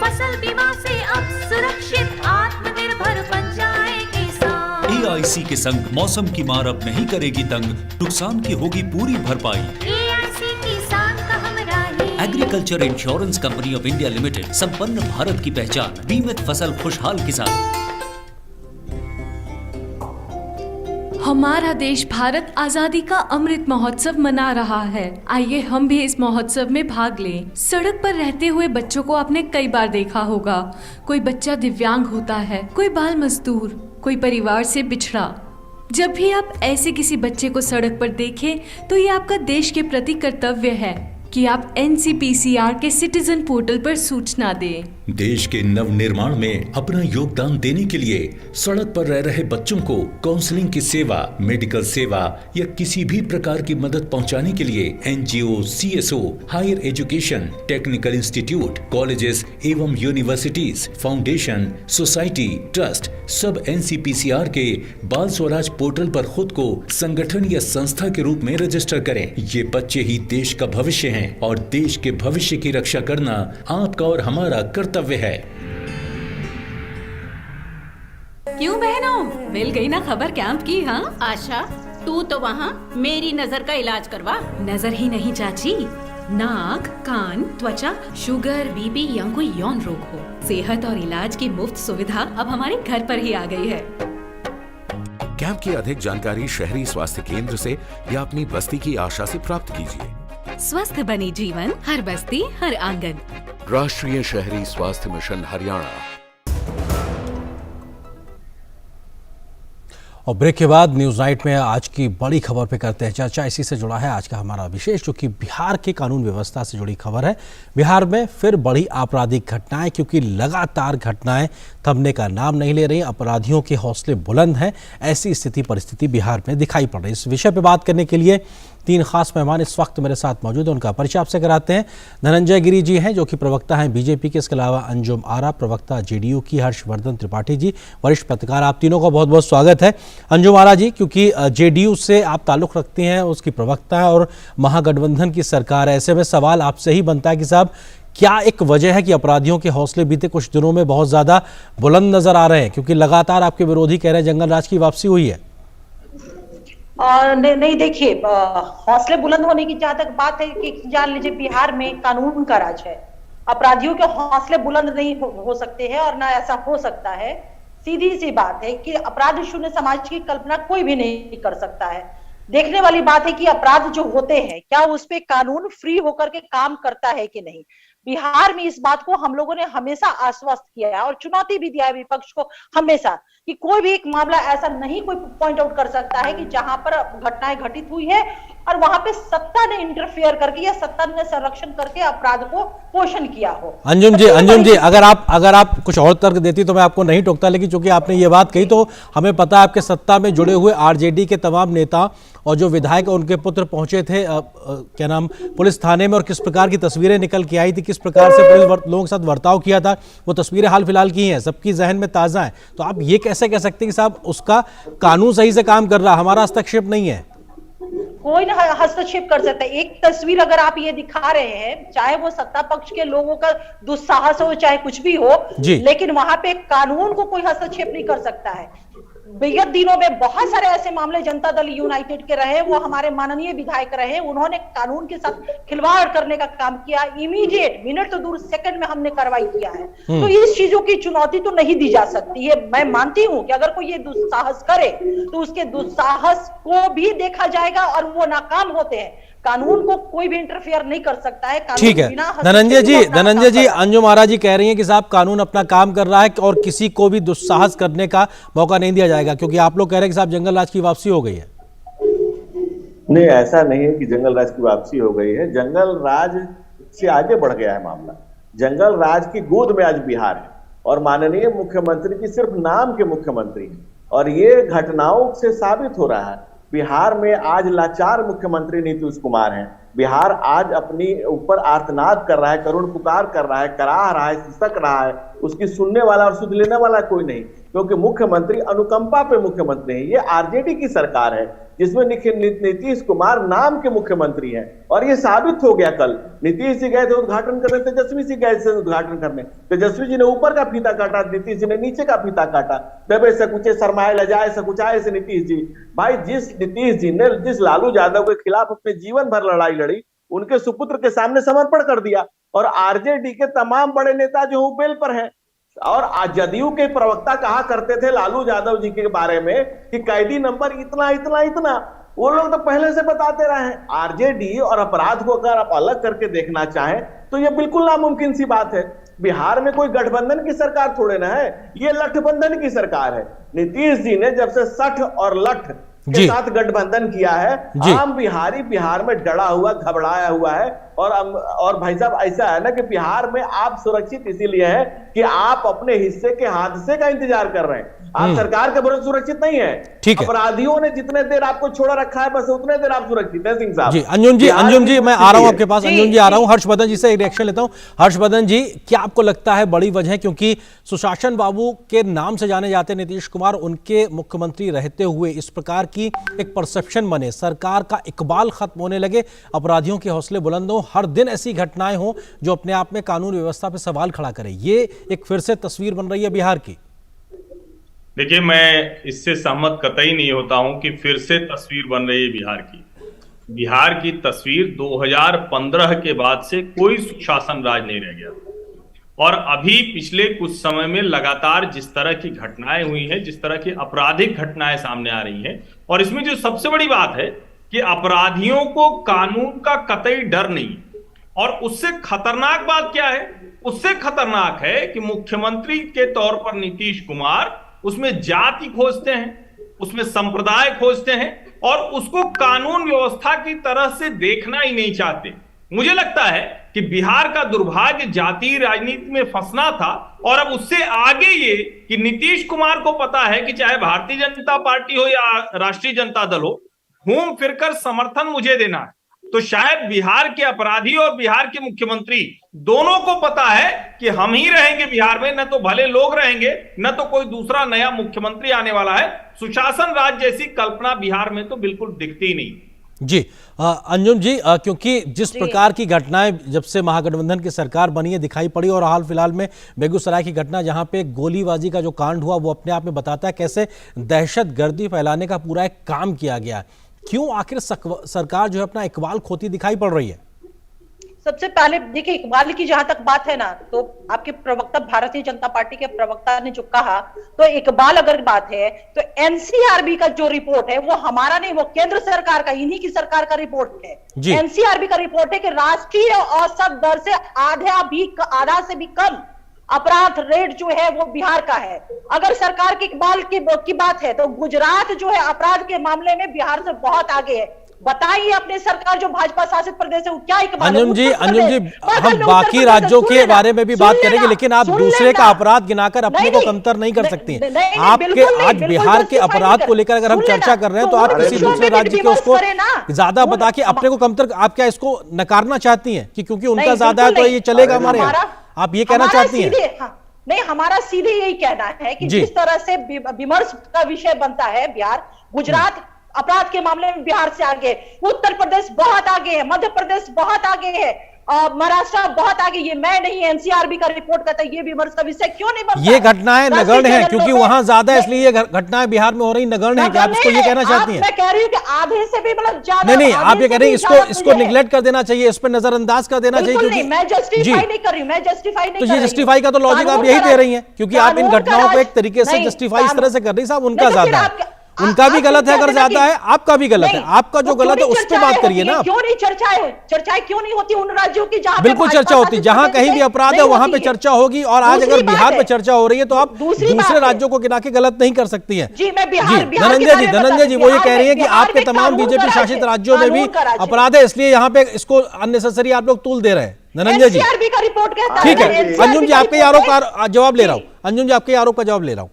फसल बीमा से अब सुरक्षित आत्मनिर्भर बन जाए किसान। AIC के संग मौसम की मार अब नहीं करेगी तंग, नुकसान की होगी पूरी भरपाई। Agriculture insurance company of India limited, संपन्न भारत की पहचान, बीमित फसल खुशहाल किसान। हमारा देश भारत आजादी का अमृत महोत्सव मना रहा है। आइए हम भी इस महोत्सव में भाग लें। सड़क पर रहते हुए बच्चों को आपने कई बार देखा होगा। कोई बच्चा दिव्यांग होता है, कोई बाल मजदूर, कोई परिवार से बिछड़ा। जब भी आप ऐसे किसी बच्चे को सड़क पर देखें तो ये आपका देश के प्रति कर्तव्य है कि आप NCPCR के सिटीजन पोर्टल पर सूचना दें। देश के नव निर्माण में अपना योगदान देने के लिए सड़क पर रह रहे बच्चों को काउंसलिंग की सेवा, मेडिकल सेवा या किसी भी प्रकार की मदद पहुंचाने के लिए NGO, CSO, higher education, technical institute, colleges एवं यूनिवर्सिटीज, फाउंडेशन, सोसाइटी, ट्रस्ट सब NCPCR के बाल स्वराज पोर्टल पर खुद को संगठन या संस्था के रूप में रजिस्टर करें। ये बच्चे ही देश का भविष्य हैं और देश के भविष्य की रक्षा करना आपका और हमारा कर्तव्य है। क्यों बहनों, मिल गई ना खबर कैंप की? हाँ आशा, तू तो वहाँ मेरी नजर का इलाज करवा। नजर ही नहीं चाची, नाक, कान, त्वचा, शुगर, बीपी या कोई यौन रोग हो, सेहत और इलाज की मुफ्त सुविधा अब हमारे घर पर ही आ गई है। कैंप की अधिक जानकारी शहरी स्वास्थ्य केंद्र से या अपनी बस्ती की आशा से प्राप्त कीजिए। स्वस्थ बनी जीवन, हर बस्ती हर आंगन। राष्ट्रीय शहरी स्वास्थ्य मिशन हरियाणा। और ब्रेक के बाद न्यूज नाइट में आज की बड़ी खबर पे करते हैं चर्चा। इसी से जुड़ा है आज का हमारा विशेष, जो कि बिहार के कानून व्यवस्था से जुड़ी खबर है। बिहार में फिर बड़ी आपराधिक घटनाएं, क्योंकि लगातार घटनाएं थमने का नाम नहीं ले रही। अपराधियों के हौसले बुलंद हैं। ऐसी परिस्थिति बिहार में दिखाई पड़ रही है। इस विषय पर बात करने के लिए 3 खास मेहमान इस वक्त मेरे साथ मौजूद हैं। उनका परिचय आपसे कराते हैं। धनंजय गिरी जी हैं, जो कि प्रवक्ता हैं बीजेपी के। इसके अलावा अंजुम आरा, प्रवक्ता जेडीयू की। हर्षवर्धन त्रिपाठी जी, वरिष्ठ पत्रकार। आप तीनों का बहुत बहुत स्वागत है। अंजुम आरा जी, क्योंकि जेडीयू से आप ताल्लुक़ रखती हैं, उसकी प्रवक्ता है और महागठबंधन की सरकार है, ऐसे में सवाल आपसे ही बनता है कि साहब, क्या एक वजह है कि अपराधियों के हौसले बीते कुछ दिनों में बहुत ज़्यादा बुलंद नजर आ रहे हैं? क्योंकि लगातार आपके विरोधी कह रहे हैं जंगल राज की वापसी हुई है। नहीं देखिए, हौसले बुलंद होने की जहां तक बात है कि जान लीजिए बिहार में कानून का राज है। अपराधियों के हौसले बुलंद नहीं हो सकते हैं और ना ऐसा हो सकता है। सीधी सी बात है कि अपराध शून्य समाज की कल्पना कोई भी नहीं कर सकता है। देखने वाली बात है कि अपराध जो होते हैं, क्या उस पे कानून फ्री होकर के काम करता है कि नहीं। बिहार में इस बात को हम लोगों ने हमेशा आश्वस्त किया है और चुनौती भी दिया है विपक्ष को हमेशा, कि कोई भी एक मामला ऐसा नहीं कोई पॉइंट आउट कर सकता है कि जहां पर घटनाएं घटित हुई है और वहां पे सत्ता ने इंटरफेयर करके या सत्ता ने संरक्षण करके अपराध को पोषण किया हो। अंजुम जी, अगर आप कुछ और तर्क देती तो मैं आपको नहीं टोकता, लेकिन चूंकि आपने ये बात कही तो हमें पता है आपके सत्ता में जुड़े हुए आरजेडी के तमाम नेता और जो विधायक उनके पुत्र पहुंचे थे पुलिस थाने में, और किस प्रकार की तस्वीरें निकल के आई थी, किस प्रकार से पुलिस लोगों के साथ बर्ताव किया था, वो तस्वीरें हाल फिलहाल की हैं, सबकी जहन में ताजा है। तो आप ये कैसे कह सकते हैं कि साहब उसका कानून सही से काम कर रहा, हमारा हस्तक्षेप नहीं है? कोई ना हस्तक्षेप कर सकता है। एक तस्वीर अगर आप ये दिखा रहे हैं, चाहे वो सत्ता पक्ष के लोगों का दुस्साहस हो, चाहे कुछ भी हो, लेकिन वहां पे कानून को कोई हस्तक्षेप नहीं कर सकता है। विगत दिनों में बहुत सारे ऐसे मामले जनता दल यूनाइटेड के रहे, वो हमारे माननीय विधायक रहे, उन्होंने कानून के साथ खिलवाड़ करने का काम किया। इमीडिएट, मिनट तो दूर, सेकंड में हमने कार्रवाई किया है। तो इस चीजों की चुनौती तो नहीं दी जा सकती है। मैं मानती हूं कि अगर कोई ये दुस्साहस करे तो उसके दुस्साहस को भी देखा जाएगा और वो नाकाम होते हैं। कानून को कोई भी इंटरफेयर नहीं कर सकता है। ठीक है धनंजय जी, अंजुम आरा जी कह रही हैं कि साहब कानून अपना काम कर रहा है और किसी को भी दुस्साहस करने का मौका नहीं दिया जाएगा, क्योंकि आप लोग कह रहे हैं कि साहब जंगल राज की वापसी हो गई है। नहीं, ऐसा नहीं है कि जंगल राज की वापसी हो गई है। जंगल राज से आगे बढ़ गया है मामला। जंगल राज की गोद में आज बिहार है और माननीय मुख्यमंत्री की सिर्फ नाम के मुख्यमंत्री हैं, और ये घटनाओं से साबित हो रहा है। बिहार में आज लाचार मुख्यमंत्री नीतीश कुमार हैं। बिहार आज अपनी ऊपर आर्तनाद कर रहा है, करुण पुकार कर रहा है, कराह रहा है, सिसक रहा है। उसकी सुनने वाला और सुध लेने वाला कोई नहीं, क्योंकि मुख्यमंत्री अनुकंपा पे मुख्यमंत्री है। ये आरजेडी की सरकार है जिसमें नीतीश कुमार नाम के मुख्यमंत्री हैं, और ये साबित हो गया। कल नीतीश जी गए थे उद्घाटन करने, तेजस्वी जी गए थे उद्घाटन करने। तेजस्वी जी ने ऊपर का फीता काटा, नीतीश जी ने नीचे का फीता काटा। दबे सकुचे शर्माए लजाए सकुचाए से नीतीश जी। भाई, जिस नीतीश जी ने जिस लालू यादव के खिलाफ अपने जीवन भर लड़ाई लड़ी, उनके सुपुत्र के सामने समर्पण कर दिया, और आरजेडी के तमाम बड़े नेता जो बेल पर हैं, और जदयू के प्रवक्ता कहा करते थे लालू यादव जी के बारे में कि कैदी नंबर इतना इतना इतना, वो लोग तो पहले से बताते रहे हैं। आरजेडी और अपराध को अगर आप अलग करके देखना चाहें तो ये बिल्कुल नामुमकिन सी बात है। बिहार में कोई गठबंधन की सरकार थोड़े ना है, ये लठबंधन की सरकार है। नीतीश जी ने जब से सठ और लठ के साथ गठबंधन किया है, आम बिहारी बिहार में डरा हुआ घबराया हुआ है। और भाई साहब ऐसा है ना कि बिहार में आप सुरक्षित इसीलिए हैं कि आप अपने हिस्से के हादसे का इंतजार कर रहे हैं, आप सरकार के भरोसे सुरक्षित नहीं है। अपराधियों ने जितने देर आपको छोड़ा रखा है बस उतने देर आप सुरक्षित हैं। सिंह साहब जी, अंजुम जी मैं आ रहा हूं आपके पास। अंजुम जी आ रहा हूं, हर्षवर्धन जी से एक रिएक्शन लेता हूं। हर्षवर्धन जी, क्या आपको लगता है बड़ी वजह, क्योंकि सुशासन बाबू के नाम से जाने जाते नीतीश कुमार, उनके मुख्यमंत्री रहते हुए इस प्रकार की एक परसेप्शन बने, सरकार का इकबाल खत्म होने लगे, अपराधियों के हौसले बुलंद हो, हर दिन ऐसी घटनाएं हो जो अपने आप में कानून व्यवस्था पे सवाल खड़ा करे, ये एक फिर से तस्वीर बन रही है बिहार की? देखिए, मैं इससे सहमत कतई नहीं होता हूं कि फिर से तस्वीर बन रही है बिहार की। बिहार की तस्वीर 2015 के बाद से कोई सुशासन राज नहीं रह गया, और अभी पिछले कुछ समय में लगातार जिस तरह की घटनाएं हुई हैं, जिस तरह की आपराधिक घटनाएं सामने आ रही हैं, और इसमें जो सबसे बड़ी बात है कि अपराधियों को कानून का कतई डर नहीं। और उससे खतरनाक बात क्या है? उससे खतरनाक है कि मुख्यमंत्री के तौर पर नीतीश कुमार उसमें जाति खोजते हैं, उसमें संप्रदाय खोजते हैं, और उसको कानून व्यवस्था की तरह से देखना ही नहीं चाहते। मुझे लगता है कि बिहार का दुर्भाग्य जातीय राजनीति में फंसना था, और अब उससे आगे ये कि नीतीश कुमार को पता है कि चाहे भारतीय जनता पार्टी हो या राष्ट्रीय जनता दल हो, घूम फिरकर समर्थन मुझे देना है। तो शायद बिहार के अपराधी और बिहार के मुख्यमंत्री दोनों को पता है कि हम ही रहेंगे बिहार में, न तो भले लोग रहेंगे, न तो कोई दूसरा नया मुख्यमंत्री आने वाला है। सुशासन राज जैसी कल्पना बिहार में तो बिल्कुल दिखती ही नहीं। जी अंजुम जी, क्योंकि जिस प्रकार की घटनाएं जब से महागठबंधन की सरकार बनी है दिखाई पड़ी, और हाल फिलहाल में बेगूसराय की घटना जहां पे गोलीबाजी का जो कांड हुआ वो अपने आप में बताता है कैसे दहशतगर्दी फैलाने का पूरा एक काम किया गया। क्यों आखिर सरकार जो है अपना इकबाल खोती दिखाई पड़ रही है? सबसे पहले देखिए, इकबाल की जहां तक बात है ना, तो आपके प्रवक्ता, भारतीय जनता पार्टी के प्रवक्ता ने जो कहा, तो इकबाल अगर बात है तो एनसीआरबी का जो रिपोर्ट है वो हमारा नहीं, वो केंद्र सरकार का, इन्हीं की सरकार का रिपोर्ट है। एनसीआरबी का रिपोर्ट है कि राष्ट्रीय औसत दर से आधा से भी कम अपराध रेट जो है वो बिहार का है। अगर सरकार के इकबाल की बात है तो गुजरात जो है अपराध के मामले में बिहार से बहुत आगे है। बताइए अपने सरकार जो भाजपा शासित प्रदेश है क्या इकबाल? अंजुम जी, हम बाकी राज्यों के बारे में भी बात करेंगे, लेकिन आप दूसरे का अपराध गिनाकर अपने को कमतर नहीं कर सकती हैं। आपके आज बिहार के अपराध को लेकर अगर हम चर्चा कर रहे हैं तो आप किसी दूसरे राज्य के उसको ज्यादा बता के अपने को कमतर, आप क्या इसको नकारना चाहती हैं कि क्योंकि उनका ज्यादा है तो ये चलेगा हमारे यहाँ? आप ये कहना चाहती हैं? नहीं, हमारा सीधे यही कहना है कि जिस तरह से विमर्श का विषय बनता है बिहार, गुजरात अपराध के मामले में बिहार से आगे, उत्तर प्रदेश बहुत आगे है, मध्य प्रदेश बहुत आगे है, महाराष्ट्र बहुत आगे। ये मैं नहीं, एनसीआरबी का रिपोर्ट कहता है। ये विमर्श का विषय क्यों नहीं बनता? ये घटनाएं नगण्य हैं क्योंकि वहां ज्यादा, इसलिए ये घटनाएं बिहार में हो रही नगण्य है। क्या आप इसको ये कहना चाहती हैं? मैं कह रही हूँ कि आधे से भी मतलब ज्यादा। नहीं, आप ये कह रही हैं इसको निगलेक्ट कर देना चाहिए, इस पर नजरअंदाज कर देना चाहिए। क्योंकि मैं जस्टिफाई नहीं कर रही हूँ, मैं जस्टिफाई नहीं कर रही। तो ये जस्टिफाई का तो लॉजिक आप यही दे रही हैं, क्योंकि आप इन घटनाओं को एक तरीके से जस्टिफाई इस तरह से कर रही, साहब उनका ज्यादा है, उनका भी गलत है, अगर ज्यादा है आपका भी गलत है। आपका जो गलत है उस पर बात करिए ना। क्यों नहीं चर्चाएं क्यों नहीं होती उन राज्यों की जहां बिल्कुल चर्चा होती, जहां कहीं भी अपराध है वहां पे चर्चा होगी। और आज अगर बिहार में चर्चा हो रही है तो आप दूसरे राज्यों को गिना के गलत नहीं कर सकती है। धनंजय जी वो ये कह रही है कि आपके तमाम बीजेपी शासित राज्यों में भी अपराध है, इसलिए यहाँ पे इसको अननेसेसरी आप लोग तूल दे रहे हैं। धनंजय जी ठीक है, अंजुम जी आपके आरोप का जवाब ले रहा हूँ, अंजुम जी आपके आरोप का जवाब ले रहा हूँ।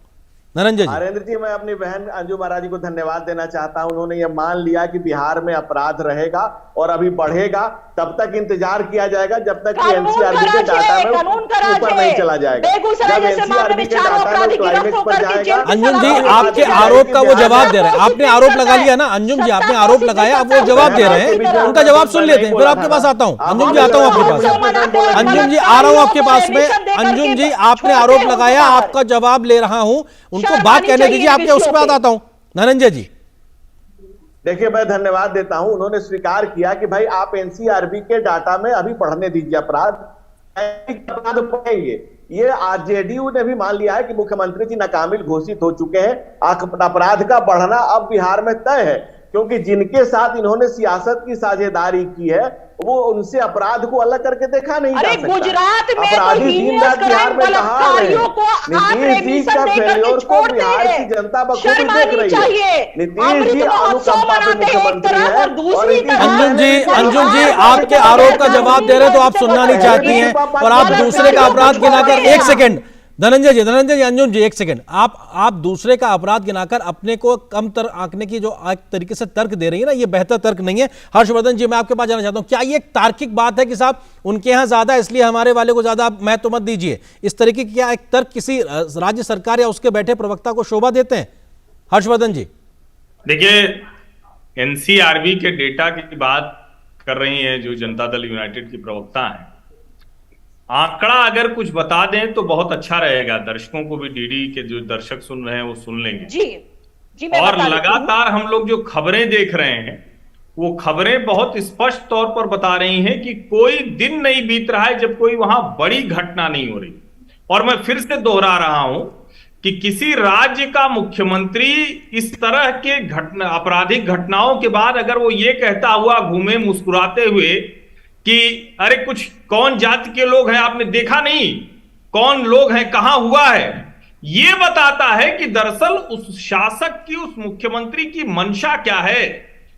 नरेंद्र जी, नरेंद्र जी, मैं अपनी बहन अंजू महाराज जी को धन्यवाद देना चाहता हूं। उन्होंने ये मान लिया कि बिहार में अपराध रहेगा और अभी बढ़ेगा, तब तक इंतजार किया जाएगा जब तक कि एनसीआरबी के डाटा में ऊपर नहीं चला जाएगा। जब एनसीआरबी के डाटा में क्लाइमेक्स पर जाएगा। अंजुम जी आपके आरोप का वो जवाब दे रहे हैं, आपने आरोप लगा लिया ना अंजुम जी, आपने आरोप लगाया, अब वो जवाब दे रहे हैं, उनका जवाब सुन लेते हैं, फिर आपके पास आता हूँ। अंजुम जी आता हूँ आपके पास, अंजुम जी आ रहा हूँ आपके पास में। अंजुम जी आपने आरोप लगाया, आपका जवाब ले रहा हूँ, उनको बात कहने दीजिए, आपके उस पर आता हूं। धनंजय जी देखिए, मैं धन्यवाद देता हूं, उन्होंने स्वीकार किया कि भाई आप एनसीआरबी के डाटा में अभी पढ़ने दीजिए, अपराध पढ़ेंगे, ये आरजेडीयू ने भी मान लिया है कि मुख्यमंत्री जी नाकाबिल घोषित हो चुके हैं। अपराध का बढ़ना अब बिहार में तय है, क्योंकि जिनके साथ इन्होंने सियासत की साझेदारी की है वो उनसे अपराध को अलग करके देखा नहीं जा सकता। गुजरात में अपराधी दिन रात बिहार में कहा है, नीतीश जी का फेल्योर को बिहार की जनता बखूबी देख रही है। नीतीश जी अनुकंपा पे मुख्यमंत्री है। अंजुम जी आपके आरोप का जवाब दे रहे हैं तो आप सुनना नहीं चाहती हैं और आप दूसरे का अपराध गिनाकर, एक सेकंड धनंजय जी, अंजुम जी एक सेकंड, आप दूसरे का अपराध गिनाकर अपने को कम आंकने की जो एक तरीके से तर्क दे रही है ना, ये बेहतर तर्क नहीं है। हर्षवर्धन जी मैं आपके पास जाना चाहता हूं, क्या ये एक तार्किक बात है कि साहब उनके यहां ज्यादा इसलिए हमारे वाले को ज्यादा महत्व मत दीजिए, इस तरीके की क्या एक तर्क किसी राज्य सरकार या उसके बैठे प्रवक्ता को शोभा देते हैं? हर्षवर्धन जी देखिए, एनसीआरबी के डेटा की बात कर रही है जो जनता दल यूनाइटेड की प्रवक्ता है, आंकड़ा अगर कुछ बता दें तो बहुत अच्छा रहेगा, दर्शकों को भी, डीडी के जो दर्शक सुन रहे हैं वो सुन लेंगे। जी और लगातार हम लोग जो खबरें देख रहे हैं वो खबरें बहुत स्पष्ट तौर पर बता रही हैं कि कोई दिन नहीं बीत रहा है जब कोई वहां बड़ी घटना नहीं हो रही। और मैं फिर से दोहरा रहा हूं कि किसी राज्य का मुख्यमंत्री इस तरह के आपराधिक घटनाओं के बाद अगर वो ये कहता हुआ घूमे मुस्कुराते हुए कि अरे कुछ कौन जाति के लोग हैं आपने देखा नहीं, कौन लोग हैं, कहां हुआ है, यह बताता है कि दरअसल उस शासक की, उस मुख्यमंत्री की मंशा क्या है।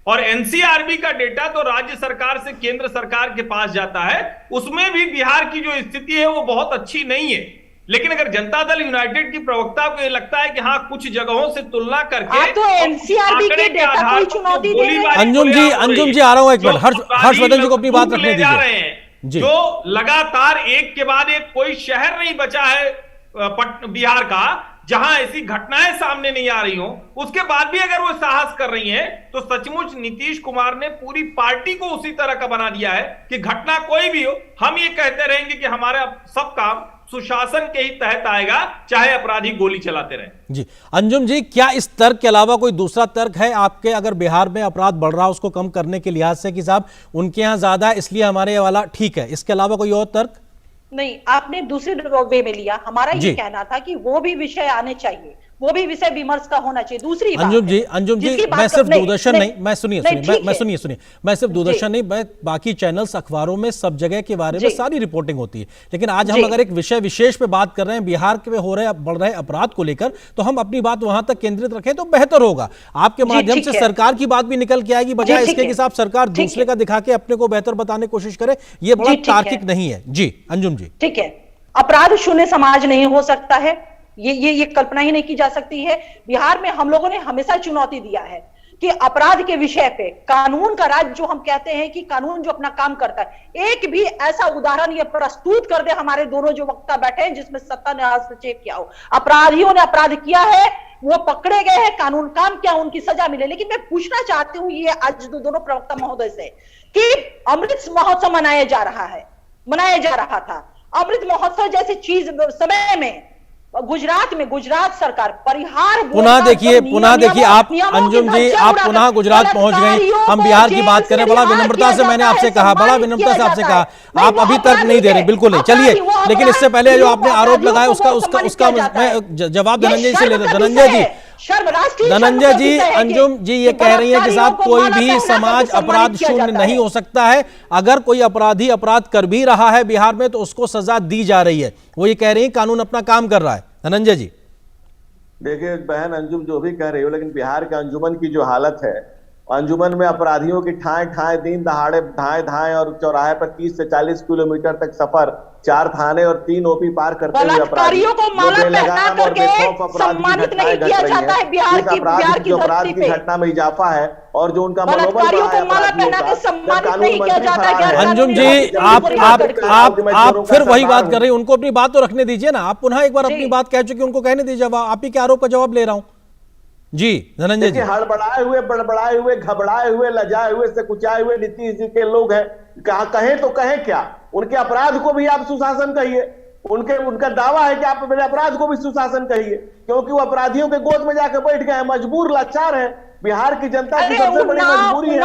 और एनसीआरबी का डेटा तो राज्य सरकार से केंद्र सरकार के पास जाता है, उसमें भी बिहार की जो स्थिति है वो बहुत अच्छी नहीं है। लेकिन अगर जनता दल यूनाइटेड की प्रवक्ता को ये लगता है कि हाँ कुछ जगहों से तुलना करके तो एनसीआरबी के डेटा को चुनौती दे रहे हैं। अंजुम जी आ रहा हूं एक मिनट, हर्षवर्धन जी को अपनी बात रखने दीजिए। जो लगातार एक के बाद एक, कोई शहर नहीं बचा है बिहार का जहां ऐसी घटनाएं सामने नहीं आ रही हो, उसके बाद भी अगर वो साहस कर रही हैं तो सचमुच नीतीश कुमार ने पूरी पार्टी को उसी तरह का बना दिया है कि घटना कोई भी हो हम ये कहते रहेंगे कि हमारा सब काम सुशासन के ही तहत आएगा, चाहे अपराधी गोली चलाते रहे। जी अंजुम जी, क्या इस तर्क के अलावा कोई दूसरा तर्क है आपके, अगर बिहार में अपराध बढ़ रहा है उसको कम करने के लिहाज से कि साहब उनके यहाँ ज्यादा है इसलिए हमारे वाला ठीक है, इसके अलावा कोई और तर्क? नहीं, आपने दूसरे वे में लिया, हमारा ये कहना था कि वो भी विषय आने चाहिए, वो भी विषय विमर्श का होना चाहिए। दूसरी अंजुम जी मैं सिर्फ दूरदर्शन नहीं, मैं सुनिए मैं सिर्फ दूरदर्शन नहीं, मैं बाकी चैनल्स अखबारों में सब जगह के बारे में सारी रिपोर्टिंग होती है, लेकिन आज हम अगर एक विषय विशेष पे बात कर रहे हैं बिहार के हो रहे बढ़ रहे अपराध को लेकर, तो हम अपनी बात वहां तक केंद्रित रखें तो बेहतर होगा। आपके माध्यम से सरकार की बात भी निकल के आएगी, बजाय इसके कि साहब सरकार दूसरे का दिखा के अपने को बेहतर बताने की कोशिश करे, ये बड़ा तार्किक नहीं है। जी अंजुम जी, ठीक है, अपराध शून्य समाज नहीं हो सकता है, ये कल्पना ही नहीं की जा सकती है। बिहार में हम लोगों ने हमेशा चुनौती दिया है कि अपराध के विषय पे कानून का राज जो हम कहते हैं कि कानून जो अपना काम करता है, एक भी ऐसा उदाहरण ये प्रस्तुत कर दे हमारे दोनों जो वक्ता बैठे हैं जिसमें सत्ता ने हस्तक्षेप किया हो। अपराधियों ने अपराध किया है, वो पकड़े गए हैं, कानून काम किया, उनकी सजा मिले। लेकिन मैं पूछना चाहती हूँ ये आज दोनों प्रवक्ता महोदय से कि अमृत महोत्सव मनाया जा रहा था, अमृत महोत्सव जैसी चीज समय में गुजरात सरकार परिहार पुनः देखिए आप अंजुम जी, आप पुनः गुजरात पहुंच गई। हम बिहार की बात करें, बड़ा विनम्रता से मैंने आपसे कहा, बड़ा विनम्रता से आपसे कहा, आप अभी तर्क नहीं दे रहे, बिल्कुल नहीं। चलिए, लेकिन इससे पहले जो आपने आरोप लगाया उसका मैं जवाब धनंजय जी से ले रहा हूं। धनंजय जी, अंजुम जी ये कह रही है कि साहब कोई भी समाज अपराध शून्य नहीं हो सकता है, अगर कोई अपराधी अपराध कर भी रहा है बिहार में तो उसको सजा दी जा रही है, वो ये कह रही है कानून अपना काम कर रहा है। धनंजय जी देखिए बहन अंजुम जो भी कह रही हो, लेकिन बिहार के अंजुमन की जो हालत है, अंजुमन में अपराधियों की ठाए दिन दहाड़े धाए और चौराहे पर 30 से 40 किलोमीटर तक सफर, 4 थाने और 3 ओपी पार करते हुए अपराधियों को माला पहना करके सम्मानित नहीं किया जाता है बिहार की अपराध की घटना में इजाफा है और जो उनका मनोबल अंजुम जी आप फिर वही बात कर रहे हैं, उनको अपनी बात तो रखने दीजिए ना, आप पुनः एक बार अपनी बात कह चुके, उनको कहने दीजिए, आप ही के आरोप का जवाब ले रहा हूं। जी धनंजय जी, हड़बड़ाए हुए, बड़बड़ाए हुए, घबराए हुए, लजाए हुए, से कुचाए हुए नीतीश जी के लोग हैं, कहें तो कहें क्या, उनके अपराध को भी आप सुशासन कहिए, उनका दावा है कि आप मेरे अपराध को भी सुशासन कहिए, क्योंकि वो अपराधियों के गोद में जाकर बैठ गए हैं, मजबूर लाचार है। बिहार की जनता की सबसे बड़ी मजबूरी है,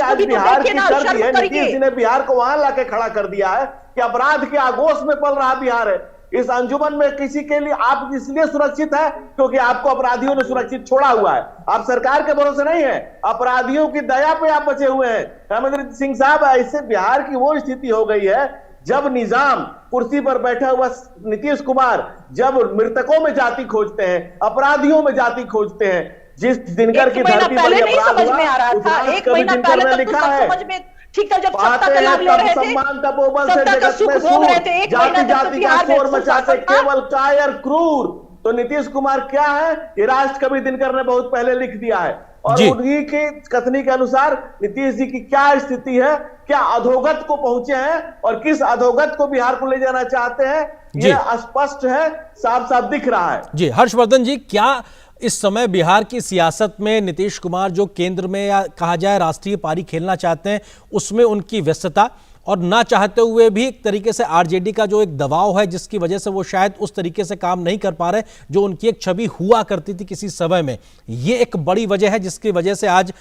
आज बिहार की कर दी है, नीतीश जी ने बिहार को वहां लाके खड़ा कर दिया है कि अपराध के आगोश में पल रहा बिहार है। इस अंजुमन में किसी के लिए आप इसलिए सुरक्षित है क्योंकि आपको अपराधियों ने सुरक्षित छोड़ा हुआ है। आप सरकार के भरोसे नहीं है, अपराधियों की दया पे आप बचे हुए हैं। रामेंद्र सिंह साहब, इससे बिहार की वो स्थिति हो गई है जब निजाम कुर्सी पर बैठा हुआ नीतीश कुमार जब मृतकों में जाति खोजते हैं, अपराधियों में जाति खोजते हैं। जिस दिनकर की धरती पर नहीं समझ में आ रहा था, एक महीना पहले तक लिखा है समझ में ठीक है, जब सत्ता का लाभ ले रहे थे, सम्मान तपोबल से सत्ता का जगत सुख में भोग रहे थे, एक जाति महीना जाति का शोर मचाते केवल कायर क्रूर। तो नीतीश कुमार क्या है, ये राष्ट्र कवि दिनकर ने बहुत पहले लिख दिया है। और उन्हीं की कथनी के अनुसार नीतीश जी की क्या स्थिति है, क्या अधोगत को पहुंचे हैं और किस अधोगत को बिहार को ले जाना चाहते हैं, ये स्पष्ट है, साफ साफ दिख रहा है। जी हर्षवर्धन जी, क्या इस समय बिहार की सियासत में नीतीश कुमार जो केंद्र में या कहा जाए राष्ट्रीय पारी खेलना चाहते हैं, उसमें उनकी व्यस्तता और ना चाहते हुए भी एक तरीके से आरजेडी का जो एक दबाव है जिसकी वजह से वो शायद उस तरीके से काम नहीं कर पा रहे जो उनकी एक छवि हुआ करती थी किसी समय में, ये एक बड़ी वजह है जिसकी वजह से आज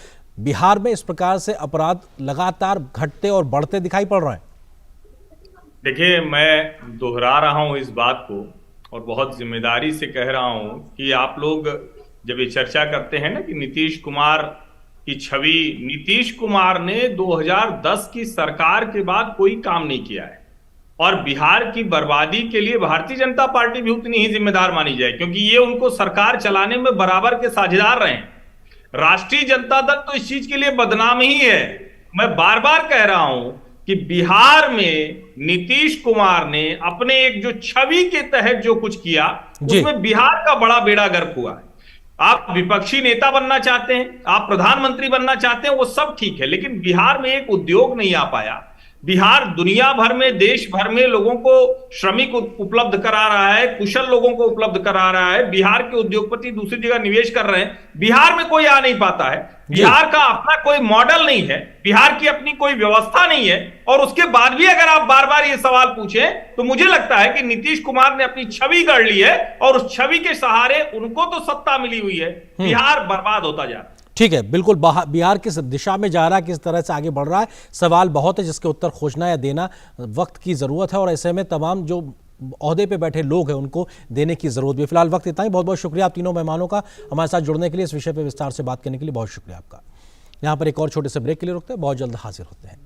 बिहार में इस प्रकार से अपराध लगातार घटते और बढ़ते दिखाई पड़ रहे हैं? देखिए, मैं दोहरा रहा हूं इस बात को और बहुत जिम्मेदारी से कह रहा हूं कि आप लोग जब ये चर्चा करते हैं ना कि नीतीश कुमार की छवि, नीतीश कुमार ने 2010 की सरकार के बाद कोई काम नहीं किया है और बिहार की बर्बादी के लिए भारतीय जनता पार्टी भी उतनी ही जिम्मेदार मानी जाए क्योंकि ये उनको सरकार चलाने में बराबर के साझेदार रहे हैं। राष्ट्रीय जनता दल तो इस चीज के लिए बदनाम ही है। मैं बार बार कह रहा हूं कि बिहार में नीतीश कुमार ने अपने एक जो छवि के तहत जो कुछ किया उसमें बिहार का बड़ा बेड़ा गर्क हुआ है। आप विपक्षी नेता बनना चाहते हैं, आप प्रधानमंत्री बनना चाहते हैं, वो सब ठीक है, लेकिन बिहार में एक उद्योग नहीं आ पाया। बिहार दुनिया भर में, देश भर में लोगों को श्रमिक उपलब्ध करा रहा है, कुशल लोगों को उपलब्ध करा रहा है। बिहार के उद्योगपति दूसरी जगह निवेश कर रहे हैं, बिहार में कोई आ नहीं पाता है। बिहार का अपना कोई मॉडल नहीं है, बिहार की अपनी कोई व्यवस्था नहीं है और उसके बाद भी अगर आप बार बार ये सवाल पूछें तो मुझे लगता है कि नीतीश कुमार ने अपनी छवि गढ़ ली है और उस छवि के सहारे उनको तो सत्ता मिली हुई है, बिहार बर्बाद होता जा रहा है। ठीक है, बिल्कुल बिहार किस दिशा में जा रहा है, किस तरह से आगे बढ़ रहा है, सवाल बहुत है जिसके उत्तर खोजना या देना वक्त की जरूरत है और ऐसे में तमाम जो ओहदे पे बैठे लोग हैं उनको देने की जरूरत भी। फिलहाल वक्त इतना ही। बहुत बहुत शुक्रिया आप तीनों मेहमानों का हमारे साथ जुड़ने के लिए, इस विषय पे विस्तार से बात करने के लिए बहुत शुक्रिया आपका। यहाँ पर एक और छोटे से ब्रेक के लिए रुकते हैं, बहुत जल्द हाजिर होते हैं।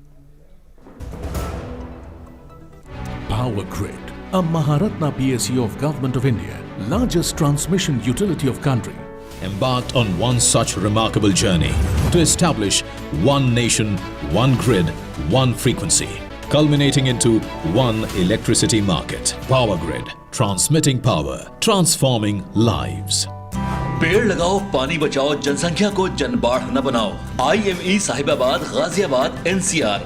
Power Grid, a Maharatna PSU of Government of India, largest transmission utility of country, embarked on one such remarkable journey to establish one nation, one grid, one frequency, culminating into one electricity market. Power Grid, transmitting power, transforming lives. पेड़ लगाओ, पानी बचाओ, जनसंख्या को जनबाढ़ न बनाओ। IME Sahibabad, Ghaziabad, NCR.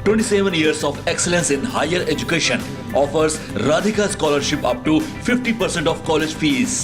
27 years of excellence in higher education offers Radhika scholarship up to 50% of college fees.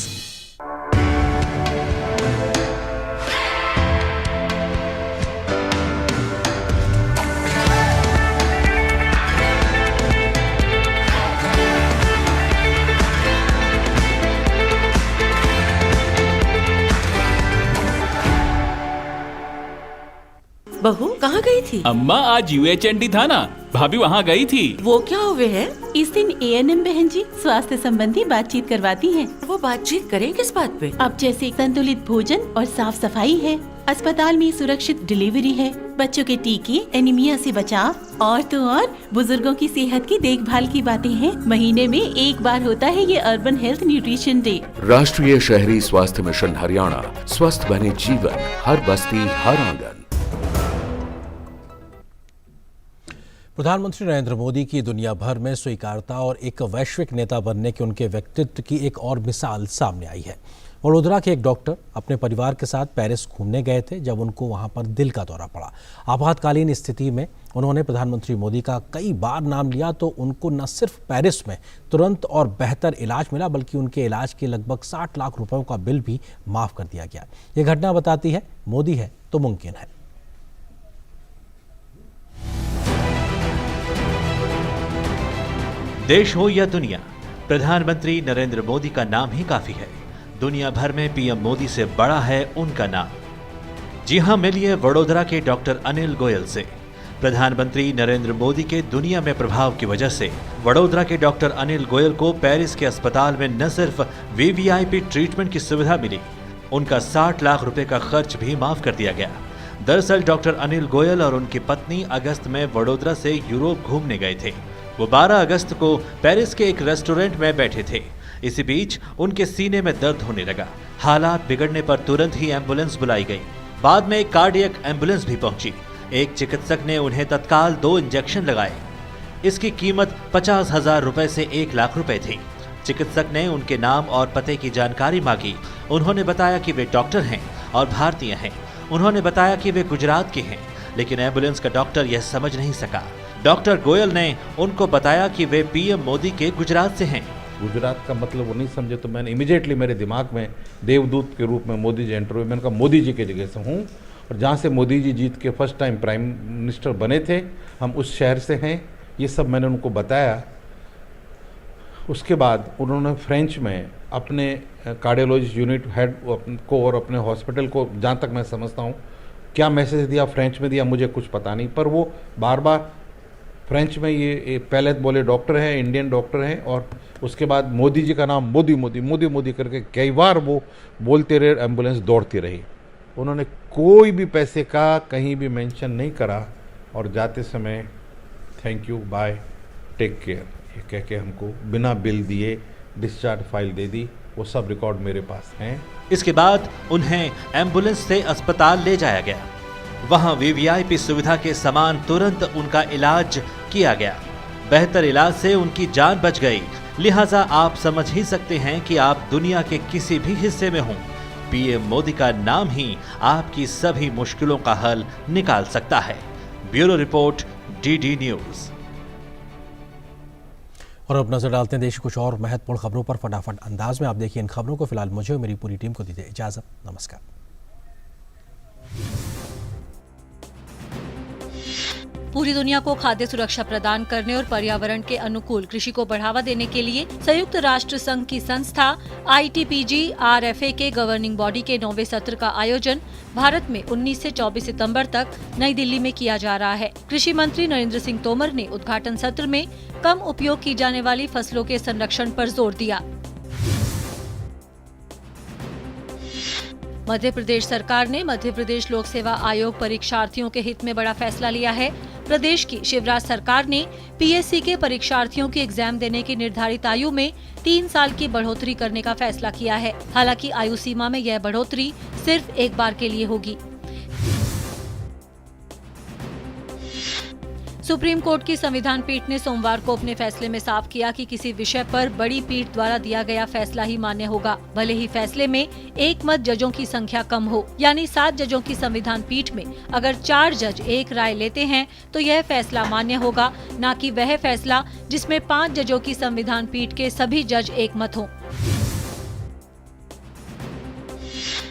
बहू कहाँ गई थी? अम्मा आज UHND था ना, भाभी वहाँ गई थी। वो क्या हुए है? इस दिन ANM बहन जी स्वास्थ्य संबंधी बातचीत करवाती हैं। वो बातचीत करें किस बात पे? अब जैसे संतुलित भोजन और साफ सफाई है, अस्पताल में सुरक्षित डिलीवरी है, बच्चों के टीके, एनीमिया से बचाव और तो और बुजुर्गों की सेहत की देखभाल की बातें हैं। महीने में एक बार होता है ये अर्बन हेल्थ न्यूट्रिशन डे। राष्ट्रीय शहरी स्वास्थ्य मिशन हरियाणा, स्वस्थ बने जीवन, हर बस्ती हर आंगन। प्रधानमंत्री नरेंद्र मोदी की दुनिया भर में स्वीकारता और एक वैश्विक नेता बनने के उनके व्यक्तित्व की एक और मिसाल सामने आई है। वडोदरा के एक डॉक्टर अपने परिवार के साथ पेरिस घूमने गए थे जब उनको वहां पर दिल का दौरा पड़ा। आपातकालीन स्थिति में उन्होंने प्रधानमंत्री मोदी का कई बार नाम लिया तो उनको न सिर्फ पेरिस में तुरंत और बेहतर इलाज मिला बल्कि उनके इलाज के लगभग 60 लाख रुपयों का बिल भी माफ कर दिया गया। ये घटना बताती है मोदी है तो मुमकिन है। देश हो या दुनिया, प्रधानमंत्री नरेंद्र मोदी का नाम ही काफी है। दुनिया भर में पीएम मोदी से बड़ा है उनका नाम। जी हां, मिलिए वडोदरा के डॉक्टर अनिल गोयल से। प्रधानमंत्री नरेंद्र मोदी के दुनिया में प्रभाव की वजह से वडोदरा के डॉक्टर अनिल गोयल को पेरिस के अस्पताल में न सिर्फ वीवीआईपी ट्रीटमेंट की सुविधा मिली, उनका 60 लाख रुपए का खर्च भी माफ कर दिया गया। दरअसल डॉक्टर अनिल गोयल और उनकी पत्नी अगस्त में वडोदरा से यूरोप घूमने गए थे। वो 12 अगस्त को पेरिस के एक रेस्टोरेंट में बैठे थे। इसी बीच उनके सीने में दर्द होने लगा। हालात बिगड़ने पर तुरंत ही एम्बुलेंस बुलाई गई। बाद में एक कार्डियक एम्बुलेंस भी पहुंची। एक चिकित्सक ने उन्हें तत्काल 2 इंजेक्शन लगाए। इसकी कीमत 50,000 रुपए से 1 लाख रुपए थी। चिकित्सक ने उनके नाम और पते की जानकारी मांगी। उन्होंने बताया कि वे डॉक्टर हैं और भारतीय हैं। उन्होंने बताया कि वे गुजरात के हैं, लेकिन एम्बुलेंस का डॉक्टर यह समझ नहीं सका। डॉक्टर गोयल ने उनको बताया कि वे पीएम मोदी के गुजरात से हैं। गुजरात का मतलब वो नहीं समझे, तो मैंने इमीडिएटली मेरे दिमाग में देवदूत के रूप में मोदी जी एंटर हुए। मैंने कहा मोदी जी की जगह से हूँ, और जहाँ से मोदी जी जीत के फर्स्ट टाइम प्राइम मिनिस्टर बने थे, हम उस शहर से हैं। ये सब मैंने उनको बताया। उसके बाद उन्होंने फ्रेंच में अपने कार्डियोलॉजी यूनिट हेड को और अपने हॉस्पिटल को, जहाँ तक मैं समझता हूँ, क्या मैसेज दिया फ्रेंच में दिया मुझे कुछ पता नहीं, पर वो बार बार फ्रेंच में ये पहले बोले डॉक्टर हैं, इंडियन डॉक्टर हैं, और उसके बाद मोदी जी का नाम मोदी मोदी मोदी मोदी करके कई बार वो बोलते रहे। एम्बुलेंस दौड़ती रही। उन्होंने कोई भी पैसे का कहीं भी मेंशन नहीं करा, और जाते समय thank you bye take care ये कह के हमको बिना बिल दिए डिस्चार्ज फाइल दे दी। वो सब रिकॉर्ड मेरे पास हैं। इसके बाद उन्हें एम्बुलेंस से अस्पताल ले जाया गया। वहां वीवीआईपी सुविधा के समान तुरंत उनका इलाज किया गया। बेहतर इलाज से उनकी जान बच गई। लिहाजा आप समझ ही सकते हैं कि आप दुनिया के किसी भी हिस्से में हों, पीएम मोदी का नाम ही आपकी सभी मुश्किलों का हल निकाल सकता है। Bureau report, DD news. और अब नजर डालते हैं देश की कुछ और महत्वपूर्ण खबरों पर फटाफट अंदाज में। आप देखिए इन खबरों को। फिलहाल मुझे और मेरी पूरी टीम को दीजिए इजाजत। नमस्कार। पूरी दुनिया को खाद्य सुरक्षा प्रदान करने और पर्यावरण के अनुकूल कृषि को बढ़ावा देने के लिए संयुक्त राष्ट्र संघ की संस्था ITPG-RFA के गवर्निंग बॉडी के 9वें सत्र का आयोजन भारत में 19 से 24 सितंबर तक नई दिल्ली में किया जा रहा है। कृषि मंत्री नरेंद्र सिंह तोमर ने उद्घाटन सत्र में कम उपयोग की जाने वाली फसलों के संरक्षण पर जोर दिया। मध्य प्रदेश सरकार ने मध्य प्रदेश लोक सेवा आयोग परीक्षार्थियों के हित में बड़ा फैसला लिया है। प्रदेश की शिवराज सरकार ने PSC के परीक्षार्थियों की एग्जाम देने की निर्धारित आयु में 3 साल की बढ़ोतरी करने का फैसला किया है। हालांकि आयु सीमा में यह बढ़ोतरी सिर्फ एक बार के लिए होगी। सुप्रीम कोर्ट की संविधान पीठ ने सोमवार को अपने फैसले में साफ किया कि किसी विषय पर बड़ी पीठ द्वारा दिया गया फैसला ही मान्य होगा, भले ही फैसले में एक मत जजों की संख्या कम हो। यानी 7 जजों की संविधान पीठ में अगर 4 जज एक राय लेते हैं तो यह फैसला मान्य होगा, न कि वह फैसला जिसमें 5 जजों की संविधान पीठ के सभी जज एक मत हों।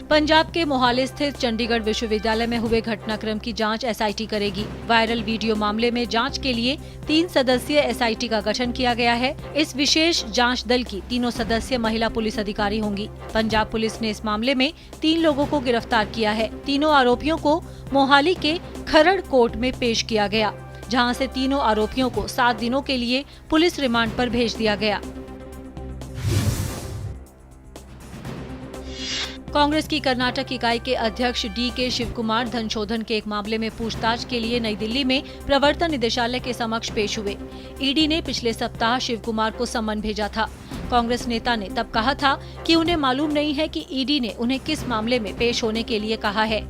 पंजाब के मोहाली स्थित चंडीगढ़ विश्वविद्यालय में हुए घटनाक्रम की जांच SIT करेगी। वायरल वीडियो मामले में जांच के लिए 3 सदस्यीय SIT का गठन किया गया है। इस विशेष जांच दल की 3 सदस्यीय महिला पुलिस अधिकारी होंगी। पंजाब पुलिस ने इस मामले में 3 लोगों को गिरफ्तार किया है। तीनों आरोपियों को मोहाली के खरड़ कोर्ट में पेश किया गया, जहां से तीनों आरोपियों को 7 दिनों के लिए पुलिस रिमांड पर भेज दिया गया। कांग्रेस की कर्नाटक इकाई के अध्यक्ष DK शिवकुमार धन शोधन के एक मामले में पूछताछ के लिए नई दिल्ली में प्रवर्तन निदेशालय के समक्ष पेश हुए। ईडी ने पिछले सप्ताह शिवकुमार को सम्मन भेजा था। कांग्रेस नेता ने तब कहा था कि उन्हें मालूम नहीं है कि ईडी ने उन्हें किस मामले में पेश होने के लिए कहा है।